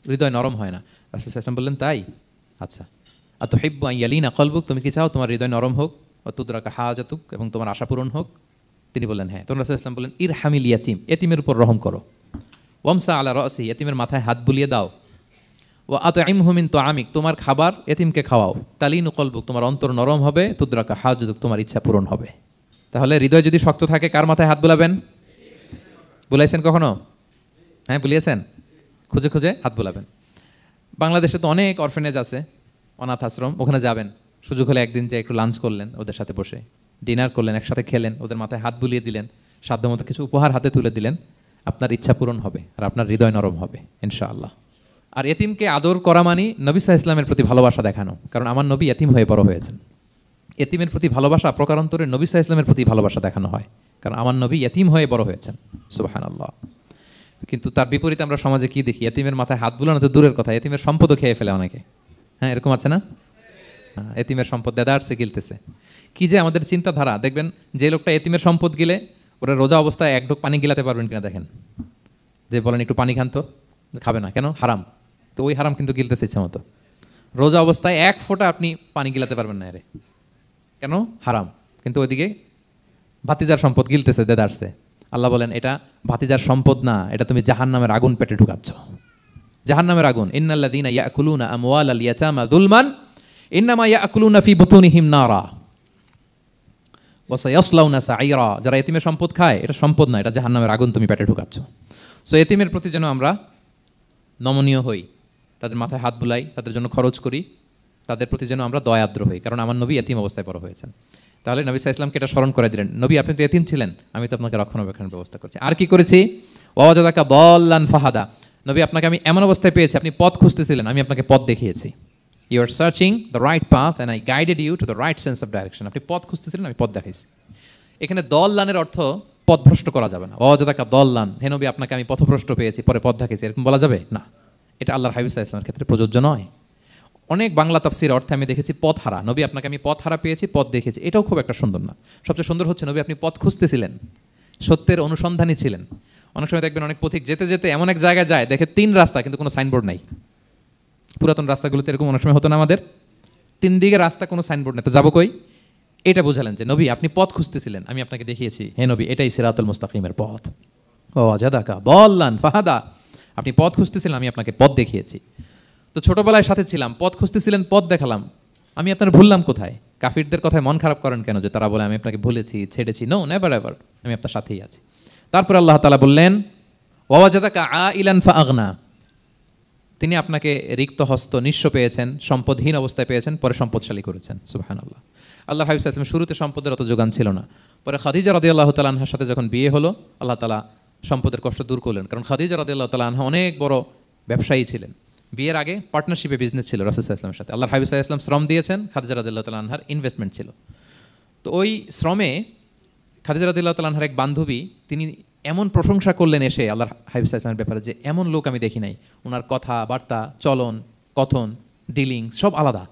হৃদয় নরম হয় না। রাসূল সাল্লাল্লাহু আলাইহি ওয়াসাল্লাম বললেন তাই, আচ্ছা আতুহিব্বু আন ইয়ালিনা কলবুক, তুমি কি চাও তোমার হৃদয় নরম হোক, ওয়া তুদরাকা হাজাতুক, এবং তোমার আশা পূরণ হোক? তিনি বললেন হ্যাঁ। তখন রাসূল সাল্লাল্লাহু আলাইহি ওয়াসাল্লাম বললেন ইরহামিল ইয়াতীম, এতিমের উপর রহম করো। ওয়ামসা আলা রাসি, এতিমের মাথায় হাত বুলিয়ে দাও। ওয়া আতইমহু মিন তুআমিক, তোমার খাবার এতিমকে খাওয়াও। তালিনু কলবুক, তোমার অন্তর নরম হবে। তুদরাকা হাজাতুক, তোমার ইচ্ছা পূরণ হবে। তাহলে হৃদয় যদি শক্ত থাকে, কার মাথায় হাত বুলাবেন? বুলাইছেন কখনো? হ্যাঁ বুলিয়েছেন? খুঁজে খুঁজে হাত বুলাবেন। বাংলাদেশে তো অনেক অরফেনেজ আছে, অনাথ আশ্রম, ওখানে যাবেন। সুযোগ হলে একদিন যে একটু লাঞ্চ করলেন ওদের সাথে বসে, ডিনার করলেন, একসাথে খেলেন, ওদের মাথায় হাত বুলিয়ে দিলেন, সাধ্যমতো কিছু উপহার হাতে তুলে দিলেন, আপনার ইচ্ছা পূরণ হবে আর আপনার হৃদয় নরম হবে ইনশাআল্লাহ। আর এতিমকে আদর করা মানে নবী সাল্লাল্লাহু আলাইহি ওয়াসাল্লামের প্রতি ভালোবাসা দেখানো, কারণ আমার নবী এতিম হয়ে বড় হয়েছেন। এতিমের প্রতি ভালোবাসা প্রকারান্তরে নবী সাল্লাল্লাহু আলাইহি ওয়াসাল্লামের প্রতি ভালোবাসা দেখানো হয়, কারণ আমার নবী এতিম হয়ে বড় হয়েছেন। সুবহানাল্লাহ। কিন্তু তার বিপরীতে আমরা সমাজে কি দেখি? এতিমের মাথায় হাত বুলানো তো দূরের কথা, এতিমের সম্পদও খেয়ে ফেলে অনেকে। হ্যাঁ এরকম আছে না? এতিমের সম্পদ দেদারসে গিলতেছে। কি যে আমাদের চিন্তাধারা! দেখবেন যে লোকটা এতিমের সম্পদ গিলে, ওরা রোজা অবস্থায় এক ঢোক পানি গিলাতে পারবেন কিনা দেখেন। যে বলেন একটু পানি খান, তো খাবে না কেন? হারাম। তো ওই হারাম কিন্তু গিলতেছে ইচ্ছা মতো। রোজা অবস্থায় এক ফোঁটা আপনি পানি গিলাতে পারবেন না, এরে কেন? হারাম। কিন্তু ওইদিকে ভাতিজার সম্পদ গিলতেছে দেদারসে। আল্লাহ বলেন এটা ভাতিজার সম্পদ না, এটা তুমি জাহান্নামের আগুন পেটে ঢুকাচ্ছ। জাহান্নামের আগুন। ইন্নাল্লাযীনা ইয়াকুলুনা আমওয়ালাল ইয়াতামা যুলমান ইন্নামা ইয়াকুলুনা ফি বুতুনিহিম নারা ওয়াসায়াসলাউনা সাইরা, যারা এতিমের সম্পদ খায় এটা সম্পদ না, এটা জাহান্নামের আগুন তুমি পেটে ঢুকাচ্ছ। সো এতিমের প্রতি যেন আমরা নমনীয় হই, তাদের মাথায় হাত বুলাই, তাদের জন্য খরচ করি, তাদের প্রতি যেন আমরা দয়াদ্র হই, কারণ আমার নবী এতিম অবস্থায় বড় হয়েছেন। তাহলে নবী সাল্লাল্লাহু আলাইহি ওয়াসাল্লামকে এটা স্মরণ করে দিলেন, নবী আপনি তো এতিম ছিলেন, আমি তো আপনাকে রক্ষণাবেক্ষণের ব্যবস্থা করছি। আর কি করেছি? ওয়াজাদাকা দাল্লান ফাহাদা, নবী আপনাকে আমি এমন অবস্থায় পেয়েছি, আপনি পথ খুঁজতেছিলেন, আমি আপনাকে পথ দেখিয়েছি। You are searching the right path and I guided you to the right sense of direction. আপনি পথ খুঁজতেছিলেন, আমি পথ দেখাইছি। এখানে দল্লানের অর্থ পথভ্রষ্ট করা যাবে না। ওয়াজাদাকা দল্লান, হে নবী আপনাকে আমি পথভ্রষ্ট পেয়েছি, পরে পথ দেখিয়েছি, এরকম বলা যাবে না। এটা আল্লাহর হাবিব সাল্লাল্লাহু আলাইহি ওয়াসাল্লামের ক্ষেত্রে প্রযোজ্য নয়। অনেক বাংলা তাফসীর অর্থে আমি দেখেছি পথ হারা, নবী আপনাকে আমি পথ হারা পেয়েছি, পথ দেখেছি, এটাও খুব একটা সুন্দর না। সবচেয়ে সুন্দর হচ্ছে নবী আপনি পথ খুঁজতেছিলেন, সত্যের অনুসন্ধানী ছিলেন। অনেক সময় দেখবেন অনেক পথিক যেতে যেতে এমন এক জায়গায় যায়, দেখে 3 রাস্তা কিন্তু কোনো সাইনবোর্ড নাই। পুরাতন রাস্তাগুলোতে এরকম অনেক সময় হতো না আমাদের, 3 দিকে রাস্তা, কোনো সাইনবোর্ড নেই, তো যাবো কই? এটা বোঝালেন যে নবী আপনি পথ খুঁজতেছিলেন, আমি আপনাকে দেখিয়েছি, হে নবী এটাই সিরাতুল মুস্তাকিমের পথ। ওয়াজাদাকা দাল্লান ফাহাদা, আপনি পথ খুঁজতেছিলেন, আমি আপনাকে পথ দেখিয়েছি। তো ছোটবেলায় সাথে ছিলাম, পথ খুঁজতেছিলেন, পথ দেখালাম, আমি আপনার ভুললাম কোথায়? কাফিরদের কথায় মন খারাপ করেন কেন যে তারা বলে আমি আপনাকে ভুলেছি, ছেড়েছি? নো, নেভার এভার, আমি আপনার সাথেই আছি। তারপর আল্লাহ তাআলা বললেন ওয়াজাদাকা আইলান ফাআগনা, তিনি আপনাকে রিক্ত হস্ত, নিঃস্ব পেয়েছেন, সম্পদহীন অবস্থায় পেয়েছেন, পরে সম্পদশালী করেছেন। সুবহানাল্লাহ। আল্লাহর হাবিব সাল্লাল্লাহু আলাইহি ওয়াসাল্লাম শুরুতে সম্পদের অত যোগান ছিল না, পরে খাদিজা রাদিয়াল্লাহু তাআলা আনহার সাথে যখন বিয়ে হলো, আল্লাহ তাআলা সম্পদের কষ্ট দূর করলেন, কারণ খাদিজা রাদিয়াল্লাহু তাআলা আনহা অনেক বড় ব্যবসায়ী ছিলেন। বিয়ের আগে পার্টনারশিপে বিজনেস ছিল রাসূল সাল্লাল্লাহু আলাইহি ওয়াসাল্লামের সাথে। আল্লাহর হাবিব সাল্লাল্লাহু আলাইহি ওয়াসাল্লাম শ্রম দিয়েছেন, খাদিজা রাদিয়াল্লাহু তাআলা আনহার ইনভেস্টমেন্ট ছিল। তো ওই শ্রমে খাদিজা রাদিয়াল্লাহু তাআলা আনহার এক বান্ধবী, তিনি এমন প্রশংসা করলেন এসে আল্লাহর হাবিব সাল্লাল্লাহু আলাইহি ওয়াসাল্লামের ব্যাপারে যে এমন লোক আমি দেখি নাই, ওনার কথা বার্তা, চলন, কথন, ডিলিং সব আলাদা।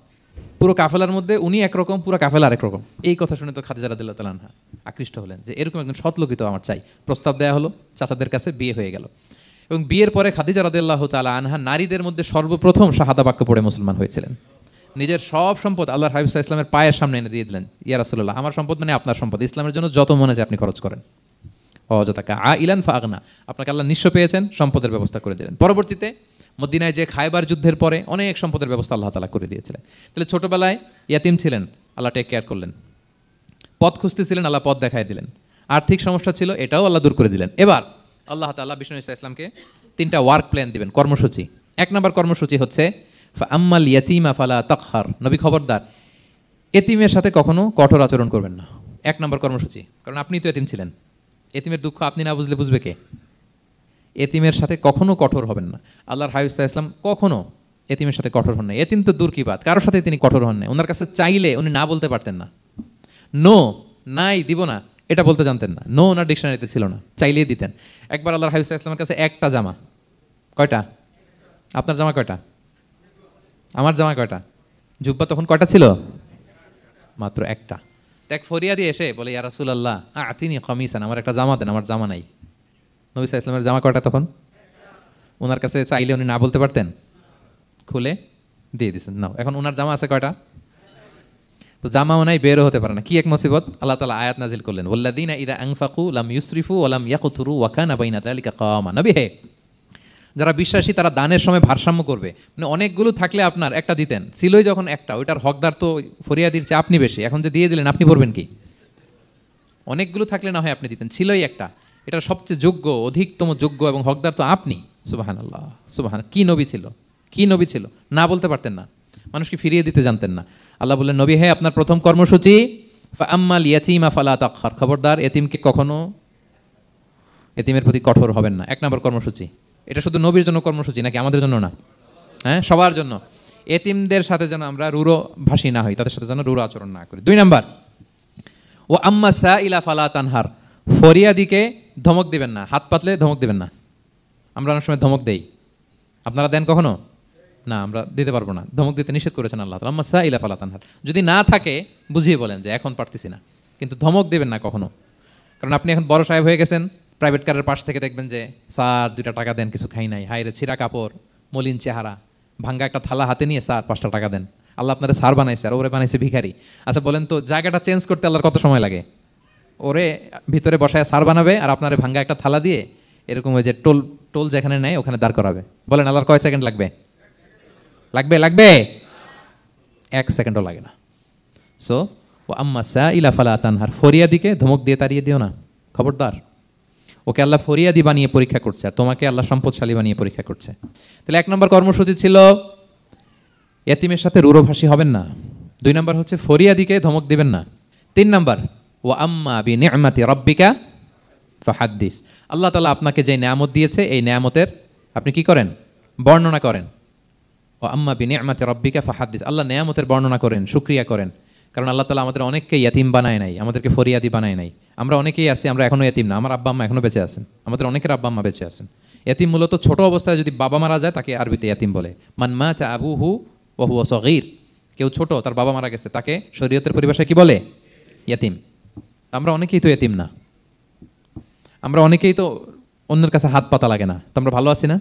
পুরো কাফেলার মধ্যে উনি একরকম, পুরো কাফেলা আরেক রকম। এই কথা শুনে তো খাদিজা রাদিয়াল্লাহু তাআলা আনহা আকৃষ্ট হলেন যে এরকম একজন সৎ লোকই তো আমার চাই। প্রস্তাব দেওয়া হলো, চাচাদের কাছে বিয়ে হয়ে গেল। এবং বিয়ের পরে খাদিজা রাদিয়াল্লাহু তাআলা আনহা নারীদের মধ্যে সর্বপ্রথম শাহাদা বাক্য পড়ে মুসলমান হয়েছিলেন। নিজের সব সম্পদ আল্লাহর হাবিব সাল্লাল্লাহু আলাইহি ওয়াসাল্লামের পায়ের সামনে এনে দিয়ে দিলেন, ইয়া রাসূলুল্লাহ আমার সম্পদ মানে আপনার সম্পদ, ইসলামের জন্য যত মনে চায় আপনি খরচ করেন। ওয়াজাদাকা আইলান ফাআগনা, আপনাকে আল্লাহ নিঃস্ব পেয়েছেন, সম্পদের ব্যবস্থা করে দিলেন। পরবর্তীতে মদিনায় যে খায়বার যুদ্ধের পরে অনেক সম্পদের ব্যবস্থা আল্লাহ তাআলা করে দিয়েছিলেন। তাহলে ছোটবেলায় ইয়াতিম ছিলেন, আল্লাহ টেক কেয়ার করলেন। পথ খুঁজতেছিলেন, আল্লাহ পথ দেখায় দিলেন। আর্থিক সমস্যা ছিল, এটাও আল্লাহ দূর করে দিলেন। এবার আল্লাহ তাআলা বিষ্ণু ঈসা ইসলামকে 3টা ওয়ার্ক প্ল্যান দিবেন, কর্মসূচি। 1 নম্বর কর্মসূচি হচ্ছে ফাআম্মাল ইয়াতীমা ফালা তাকহার, নবী খবরদার এতিমের সাথে কখনো কঠোর আচরণ করবেন না। 1 নম্বর কর্মসূচি, কারণ আপনি তো এতিম ছিলেন, এতিমের দুঃখ আপনি না বুঝলে বুঝবে কে? এতিমের সাথে কখনো কঠোর হবেন না। আল্লাহর হাবিব সাল্লাল্লাহু আলাইহি ওয়াসাল্লাম কখনো এতিমের সাথে কঠোর হন না। এতিম তো দূর কি বাত, কারোর সাথে তিনি কঠোর হন না। ওনার কাছে চাইলে উনি না বলতে পারতেন না, নো নাই দিব না এটা বলতে জানতেন না, নো ওনার ডিকশনারিতে ছিল না, চাইলেই দিতেন। একবার আল্লাহর হাবিব সাল্লাল্লাহু আলাইহি ওয়াসাল্লামের কাছে একটা জামা, কয়টা? আপনার জামা কয়টা? আমার জামা কয়টা? জুব্বা তখন কয়টা ছিল? মাত্র একটা। এক ফরিয়াদি এসে বলে ইয়া রাসূলুল্লাহ আতিনি কামিসান, আমার একটা জামা দেন, আমার জামা নাই। নবী সাল্লাল্লাহু আলাইহি ওয়াসাল্লামের জামা কয়টা তখন? ওনার কাছে চাইলে উনি না বলতে পারতেন, খুলে দিয়ে দিয়েছেন, নাও। এখন ওনার জামা আছে কয়টা? তো জামাও নাই, বেরও হতে পারে না। কি এক মুসিবত! আল্লাহ তাআলা আয়াত নাজিল করলেন ওয়াল্লাযীনা ইযা আনফাকু লাম ইউসরিফু ওয়া লাম ইয়াকতুরু ওয়া কানা বাইনা যালিকা কাওয়ামা। নবী হে, যারা বিশ্বাসী তারা দানের সময় ভারসাম্য করবে। মানে অনেকগুলো থাকলে আপনার একটা দিতেন, ছিলই যখন একটা, ওইটার হকদার তো ফরিয়াদির চেয়ে আপনি বেশি। এখন যে দিয়ে দিলেন আপনি পড়বেন কি? অনেকগুলো থাকলে না হয় আপনি দিতেন, ছিলই একটা, এটা সবচেয়ে যোগ্য, অধিকতম যোগ্য এবং হকদার তো আপনি। সুবহানাল্লাহ, সুবহান। কি নবী ছিল, কি নবী ছিল! না বলতে পারতেন না, মানুষকে ফিরিয়ে দিতে জানতেন না। আল্লাহ বললেন নবী হে, আপনার প্রথম কর্মসূচি ফাআম্মাল ইয়াতীমা ফালা তাকহার, খবরদার এতিমকে কখনো, এতিমের প্রতি কঠোর হবেন না। 1 নম্বর কর্মসূচি। এটা শুধু নবীর জন্য কর্মসূচি নাকি আমাদের জন্য না? হ্যাঁ, সবার জন্য। এতিমদের সাথে যেন আমরা রূঢ় ভাষী না হই, তাদের সাথে যেন রূঢ় আচরণ না করি। 2 নম্বর ও আম্মা সাইলা ফালা তানহার, ফরিয়াদিকে ধমক দিবেন না, হাত পাতলে ধমক দিবেন না। আমরা অনেক সময় ধমক দেই, আপনারা দেন কখনো? না, আমরা দিতে পারবো না, ধমক দিতে নিষেধ করেছেন আল্লাহ তাআলা। আম্মা সাইলা ফালা তানহার, যদি না থাকে বুঝিয়ে বলেন যে এখন পারতেছি না, কিন্তু ধমক দেবেন না কখনো। কারণ আপনি এখন বড় সাহেব হয়ে গেছেন, প্রাইভেট কারের পাশ থেকে দেখবেন যে স্যার 2টা টাকা দেন, কিছু খাই নাই, হাই রে ছিঁড়া কাপড়, মলিন চেহারা, ভাঙ্গা একটা থালা হাতে নিয়ে স্যার 5টা টাকা দেন। আল্লাহ আপনারা স্যার বানাইছে আর ওরে বানাইছে ভিখারি। আচ্ছা বলেন তো, জায়গাটা চেঞ্জ করতে আল্লাহর কত সময় লাগে? ওরে ভিতরে বসায় স্যার বানাবে আর আপনারে ভাঙ্গা একটা থালা দিয়ে এরকম ওই যে টোল টোল যেখানে নেয় ওখানে দাঁড় করাবে। বলেন আল্লাহর কয় সেকেন্ড লাগবে? লাগবে? 1 সেকেন্ডও লাগে না। সো ও আম্মা সাইলা ফালা তানহার, ফরিয়াদিকে ধমক দিয়ে তাড়িয়ে দিও না, খবরদার। ওকে আল্লাহ ফরিয়াদি বানিয়ে পরীক্ষা করছে, আর তোমাকে আল্লাহ সম্পদশালী বানিয়ে পরীক্ষা করছে। তাহলে 1 নম্বর কর্মসূচি ছিল এতিমের সাথে রূঢ়ভাষী হবেন না। 2 নম্বর হচ্ছে ফরিয়াদিকে ধমক দিবেন না। 3 নম্বর ওয়া আম্মা বিনি'মাতি রাব্বিকা ফাহাদ্দিস, আল্লাহ তাআলা আপনাকে যে নেয়ামত দিয়েছে এই নেয়ামতের আপনি কি করেন? বর্ণনা করেন। ওয়া আম্মা বিনি'মাতি রাব্বিকা ফাহাদ্দিস, আল্লাহ নেয়ামতের বর্ণনা করেন, শুকরিয়া করেন। কারণ আল্লাহ তাআলা আমাদের অনেককে ইয়াতিম বানায় নাই, আমাদেরকে ফরিয়াদি বানায় নাই। আমরা অনেকেই আছি, আমরা এখনো ইয়াতিম না, আমার আব্বা আম্মা এখনো বেঁচে আছেন, আমাদের অনেকের আব্বা আম্মা বেঁচে আছেন। ইয়াতিম মূলত ছোট অবস্থায় যদি বাবা মারা যায় তাকে আরবিতে ইয়াতিম বলে। মান মাতা আবুহু ওয়া হুয়া সগীর, কেউ ছোট তার বাবা মারা গেছে তাকে শরীয়তের পরিভাষায় কি বলে? ইয়াতিম। আমরা অনেকেই তো ইয়াতিম না, আমরা অনেকেই তো অন্যের কাছে হাত পাতা লাগে না, তো আমরা ভালো আছি না?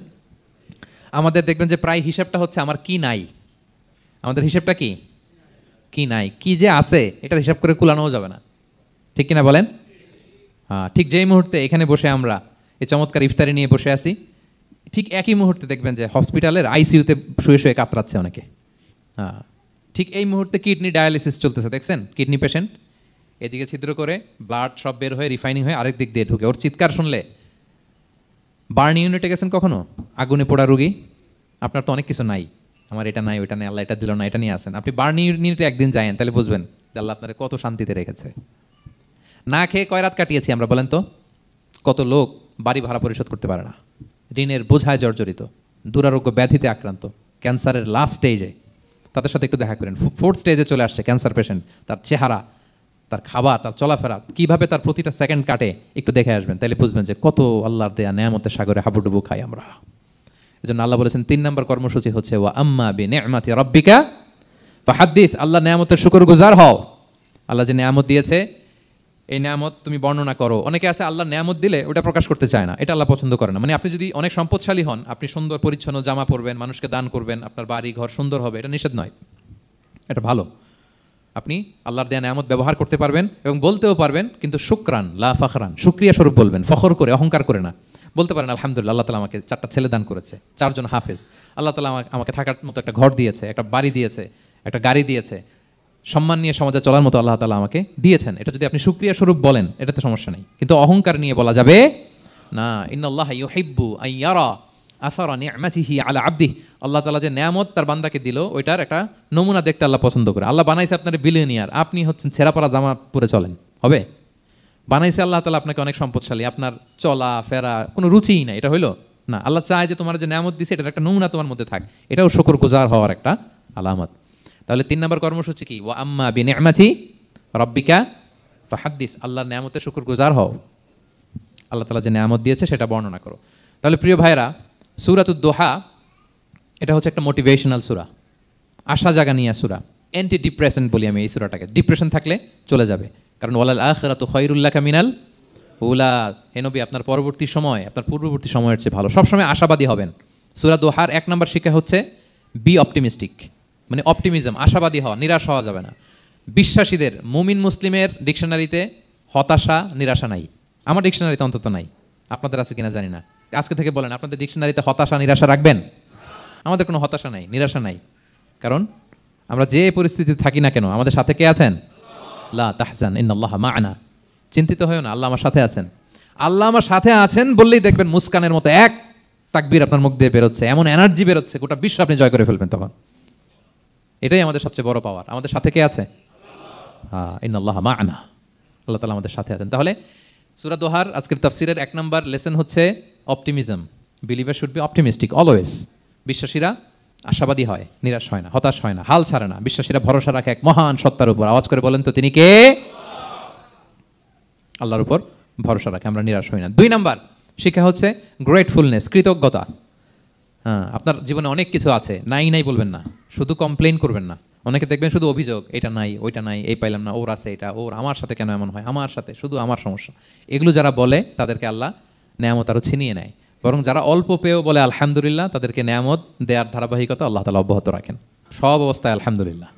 আমাদের দেখবেন যে প্রায় হিসাবটা হচ্ছে আমার কি নাই, আমাদের হিসাবটা কি কি নাই, কি যে আছে এটার হিসাব করে কুলানোও যাবে না, ঠিক কিনা বলেন? হ্যাঁ, ঠিক যেই মুহূর্তে এখানে বসে আমরা এই চমৎকার ইফতারি নিয়ে বসে আছি, ঠিক একই মুহূর্তে দেখবেন যে হসপিটালের আইসিইউতে শুয়ে শুয়ে কাতরাচ্ছে অনেকে। হ্যাঁ, ঠিক এই মুহূর্তে কিডনি ডায়ালিসিস চলতেছে, দেখছেন? কিডনি পেশেন্ট এদিকে ছিদ্র করে ব্লাড সব বের হয়ে রিফাইনিং হয়ে আরেক দিক দিয়ে ঢুকে, ওর চিৎকার শুনলে। বার্ন ইউনিটে গেছেন কখনো? আগুনে পোড়া রুগী, আপনার তো অনেক কিছু নাই, আমার এটা নাই ওইটা নাই, আল্লাহ এটা দিল না, এটা নিয়ে আসেন। আপনি বার্ন ইউনিটে একদিন যায়েন, তাহলে বুঝবেন যে আল্লাহ আপনার কত শান্তিতে রেখেছে। না খেয়ে কয় রাত কাটিয়েছি আমরা বলেন তো? কত লোক বাড়ি ভাড়া পরিশোধ করতে পারে না, ঋণের বোঝায় জর্জরিত, দুরারোগ্য ব্যাধিতে আক্রান্ত, ক্যান্সারের লাস্ট স্টেজে। তাদের সাথে একটু দেখা করেন, 4th স্টেজে চলে আসছে ক্যান্সার পেশেন্ট, তার চেহারা, তার খাবার, তার চলাফেরা, কিভাবে তার প্রতিটা সেকেন্ড কাটে, একটু দেখে আসবেন, তাহলে বুঝবেন যে কত আল্লাহর দেয়া নেয়ামতের সাগরে হাবুডুবু খাই আমরা। এই জন্য আল্লাহ বলেছেন 3 নম্বর কর্মসূচি হচ্ছে ওয়া আম্মা বিনি'মাতি রাব্বিকা ফাহাদ্দিস, আল্লাহ নেয়ামতের শুকরগুজার হও। আল্লাহ যে নেয়ামত দিয়েছে এই নেয়ামত তুমি বর্ণনা করো। অনেকে আছে আল্লাহ নেয়ামত দিলে ওটা প্রকাশ করতে চায় না, এটা আল্লাহ পছন্দ করে না। মানে আপনি যদি অনেক সম্পদশালী হন, আপনি সুন্দর পরিচ্ছন্ন জামা পরবেন, মানুষকে দান করবেন, আপনার বাড়ি ঘর সুন্দর হবে, এটা নিষেধ নয়, এটা ভালো। আপনি আল্লাহর দেয়া নেয়ামত ব্যবহার করতে পারবেন এবং বলতেও পারবেন, কিন্তু শুকরান লা ফখরান, শুকরিয়া স্বরূপ বলবেন, ফখর করে অহংকার করে না। বলতে পারেন আলহামদুলিল্লাহ, আল্লাহ তাআলা আমাকে 4টা ছেলে দান করেছে, 4 জন হাফেজ, আল্লাহ তাআলা আমাকে থাকার মতো একটা ঘর দিয়েছে, একটা বাড়ি দিয়েছে, একটা গাড়ি দিয়েছে, সম্মান নিয়ে সমাজে চলার মতো আল্লাহ তাআলা আমাকে দিয়েছেন। এটা যদি আপনি শুকরিয়া স্বরূপ বলেন, এটাতে সমস্যা নেই, কিন্তু অহংকার নিয়ে বলা যাবে না। ইন্নাল্লাহা ইউহিব্বু আন ইয়ারা আসারা নি'মাতিহি আলা আবদিহি, আল্লাহ তাআলা যে নেয়ামত তার বান্দাকে দিল ওইটার একটা নমুনা দেখতে আল্লাহ পছন্দ করে। আল্লাহ বানাইছে আপনার বিলিয়নিয়ার, আপনি হচ্ছেন ছেঁড়াপড়া জামা পরে চলেন, হবে? বানাইছে আল্লাহ তাআলা আপনাকে অনেক সম্পদশালী, আপনার চলা ফেরা কোনো রুচিই নাই, এটা হইলো না। আল্লাহ চায় যে তোমার যে নেয়ামত দিছে এটার একটা নমুনা তোমার মধ্যে থাক, এটাও শুকরগুজার হওয়ার একটা আলামত। তাহলে 3 নম্বর কর্মসূচি কি? ওয়া আম্মা বিনি'মাতি রাব্বিকা ফাহাদ্দিস, আল্লাহর নেয়ামতের শুকরগুজার হও, আল্লাহ তাআলা যে নেয়ামত দিয়েছে সেটা বর্ণনা করো। তাহলে প্রিয় ভাইরা, সূরাতুদ দোহা এটা হচ্ছে একটা মোটিভেশনাল সূরা, আশা জাগানিয়া সূরা, অ্যান্টি ডিপ্রেশন বলি আমি এই সূরাটাকে। ডিপ্রেশন থাকলে চলে যাবে, কারণ ওয়ালাল আখিরাতু খায়রুল লাকা মিনাল উলা, হে নবী আপনার পরবর্তী সময় আপনার পূর্ববর্তী সময়ের চেয়ে ভালো। সবসময় আশাবাদী হবেন। সূরা দোহার 1 নম্বর শিক্ষা হচ্ছে বি অপটিমিস্টিক, মানে অপটিমিজম, আশাবাদী হওয়া, নিরাশ হওয়া যাবে না। বিশ্বাসীদের, মুমিন মুসলিমের ডিকশনারিতে হতাশা নিরাশা নাই, আমার ডিকশনারিতে অন্তত নাই, আপনাদের আছে কিনা জানি না। আজকে থেকে বলেন আপনাদের ডিকশনারিতে হতাশা নিরাশা রাখবেন? আমাদের কোনো হতাশা নাই, নিরাশা নাই, কারণ আমরা যে পরিস্থিতিতে থাকি না কেন আমাদের সাথে কে আছেন? লা তাহজান ইন্নাল্লাহা মা'ানা, চিন্তিত হয়ো না, আল্লাহ আমার সাথে আছেন। আল্লাহ আমার সাথে আছেন বললেই দেখবেন মুস্কানের মতো এক তাকবীর আপনার মুখ দিয়ে বেরোচ্ছে, এমন এনার্জি বেরোচ্ছে, গোটা বিশ্ব আপনি জয় করে ফেলবেন তখন। এটাই আমাদের সবচেয়ে বড় পাওয়ার। আমাদের সাথে কে আছে? ইন্নাল্লাহা মা'ানা, আল্লাহ তাআলা আমাদের সাথে আছেন। তাহলে সূরা দোহার আজকের তাফসীরের 1 নম্বর লেসন হচ্ছে optimism. Believer should be optimistic always. বিশ্বাসীরা আশাবাদী হয়, নিরাশ হয় না, হতাশ হয় না, হাল ছাড়ে না। বিশ্বাসীরা ভরসা রাখে এক মহান সত্তার উপর। আওয়াজ করে বলেন তো তিনি কে? আল্লাহর উপর ভরসা রাখে, আমরা নিরাশ হই না। 2 নম্বর শিক্ষা হচ্ছে গ্রেটফুলনেস, কৃতজ্ঞতা। হ্যাঁ, আপনার জীবনে অনেক কিছু আছে, নাই নাই বলবেন না, শুধু কমপ্লেইন করবেন না। অনেকে দেখবেন শুধু অভিযোগ, এটা নাই ওইটা নাই, এই পাইলাম না, ওর আছে এটা, ওর, আমার সাথে কেন এমন হয়, আমার সাথে শুধু আমার সমস্যা। এগুলো যারা বলে তাদেরকে আল্লাহ নেয়ামত আরও ছিনিয়ে নেয়। বরং যারা অল্প পেয়েও বলে আলহামদুলিল্লাহ, তাদেরকে নেয়ামত দেওয়ার ধারাবাহিকতা আল্লাহ তাআলা অব্যাহত রাখেন। সব অবস্থায় আলহামদুলিল্লাহ,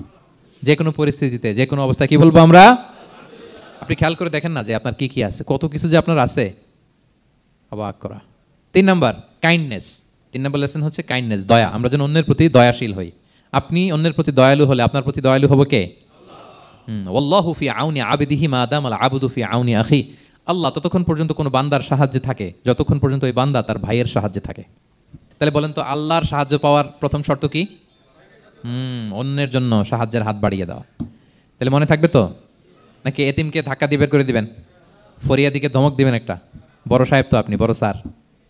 যে কোনো পরিস্থিতিতে, যে কোনো অবস্থায় কি বলবো আমরা? আপনি খেয়াল করে দেখেন না যে আপনার কি কি আছে, কত কিছু যে আপনার আছে, অবাক করা। 3 নম্বর কাইন্ডনেস। 3 নম্বর লেসন হচ্ছে কাইন্ডনেস, দয়া। আমরা যেন অন্যের প্রতি দয়াশীল হই। আপনি অন্যের প্রতি দয়ালু হলে আপনার প্রতি দয়ালু হবো কে? ওয়াল্লাহু ফি আউনি আবিদিহি মা দামাল আবদু ফি আউনি আখি। আল্লাহ ততক্ষণ পর্যন্ত কোনো বান্দার সাহায্যে থাকে যতক্ষণ পর্যন্ত ওই বান্দা তার ভাইয়ের সাহায্যে থাকে। তাহলে বলেন তো আল্লাহর সাহায্য পাওয়ার প্রথম শর্ত কি? অন্যের জন্য সাহায্যের হাত বাড়িয়ে দেওয়া। তাহলে মনে থাকবে তো? নাকি এতিমকে ধাক্কা দিয়ে বের করে দিবেন, ফরিয়াদিকে ধমক দিবেন একটা? বড় সাহেব তো আপনি, বড় স্যার,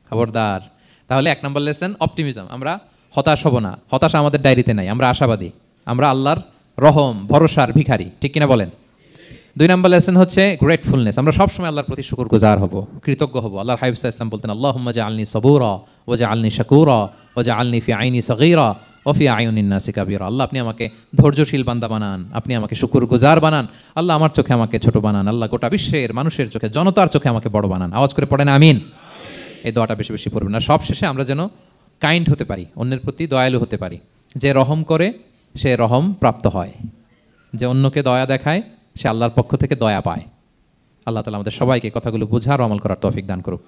খবরদার। তাহলে 1 নম্বর লেসন অপটিমিজম। আমরা হতাশ হব না, হতাশা আমাদের ডায়েরিতে নাই, আমরা আশাবাদী, আমরা আল্লাহর রহম ভরসার ভিখারি, ঠিক কিনা বলেন? 2 নম্বর লেসন হচ্ছে গ্রেটফুলনেস। আমরা সবসময় আল্লাহর প্রতি শুকরগুজার হব, কৃতজ্ঞ হব। আল্লাহর হাবিব সাল্লাল্লাহু আলাইহি ওয়াসাল্লাম বলতেন, আল্লাহুম্মা জাআলনি সাবুরা ওয়া জাআলনি শাকুরা ওয়া জাআলনি ফি আইনি সগীরা ওয়া ফি আয়ুনিন নাসি কাবীরা। আল্লাহ আপনি আমাকে ধৈর্যশীল বান্দা বানান, আপনি আমাকে শুকরগুজার বানান। আল্লাহ আমার চোখে আমাকে ছোট বানান, আল্লাহ গোটা বিশ্বের মানুষের চোখে, জনতার চোখে আমাকে বড় বানান। আওয়াজ করে পড়েন আমিন। এই দোয়াটা বেশি বেশি পড়বেন। আর সব শেষে আমরা যেন কাইন্ড হতে পারি, অন্যের প্রতি দয়ালু হতে পারি। যে রহম করে সে রহম প্রাপ্ত হয়, যে অন্যকে দয়া দেখায় সে আল্লাহর পক্ষ থেকে দয়া পায়। আল্লাহ তাআলা আমাদের সবাইকে কথাগুলো বোঝার ও আমল করার তৌফিক দান করুক।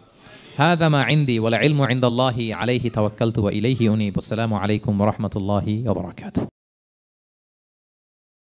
হাযা মা ইনদি ওয়াল ইলমু ইনদাল্লাহি আলাইহি তাওয়াক্কালতু ওয়া ইলাইহি উনীব। আসসালামু আলাইকুম ওয়া রাহমাতুল্লাহি ওয়া বারাকাতুহু।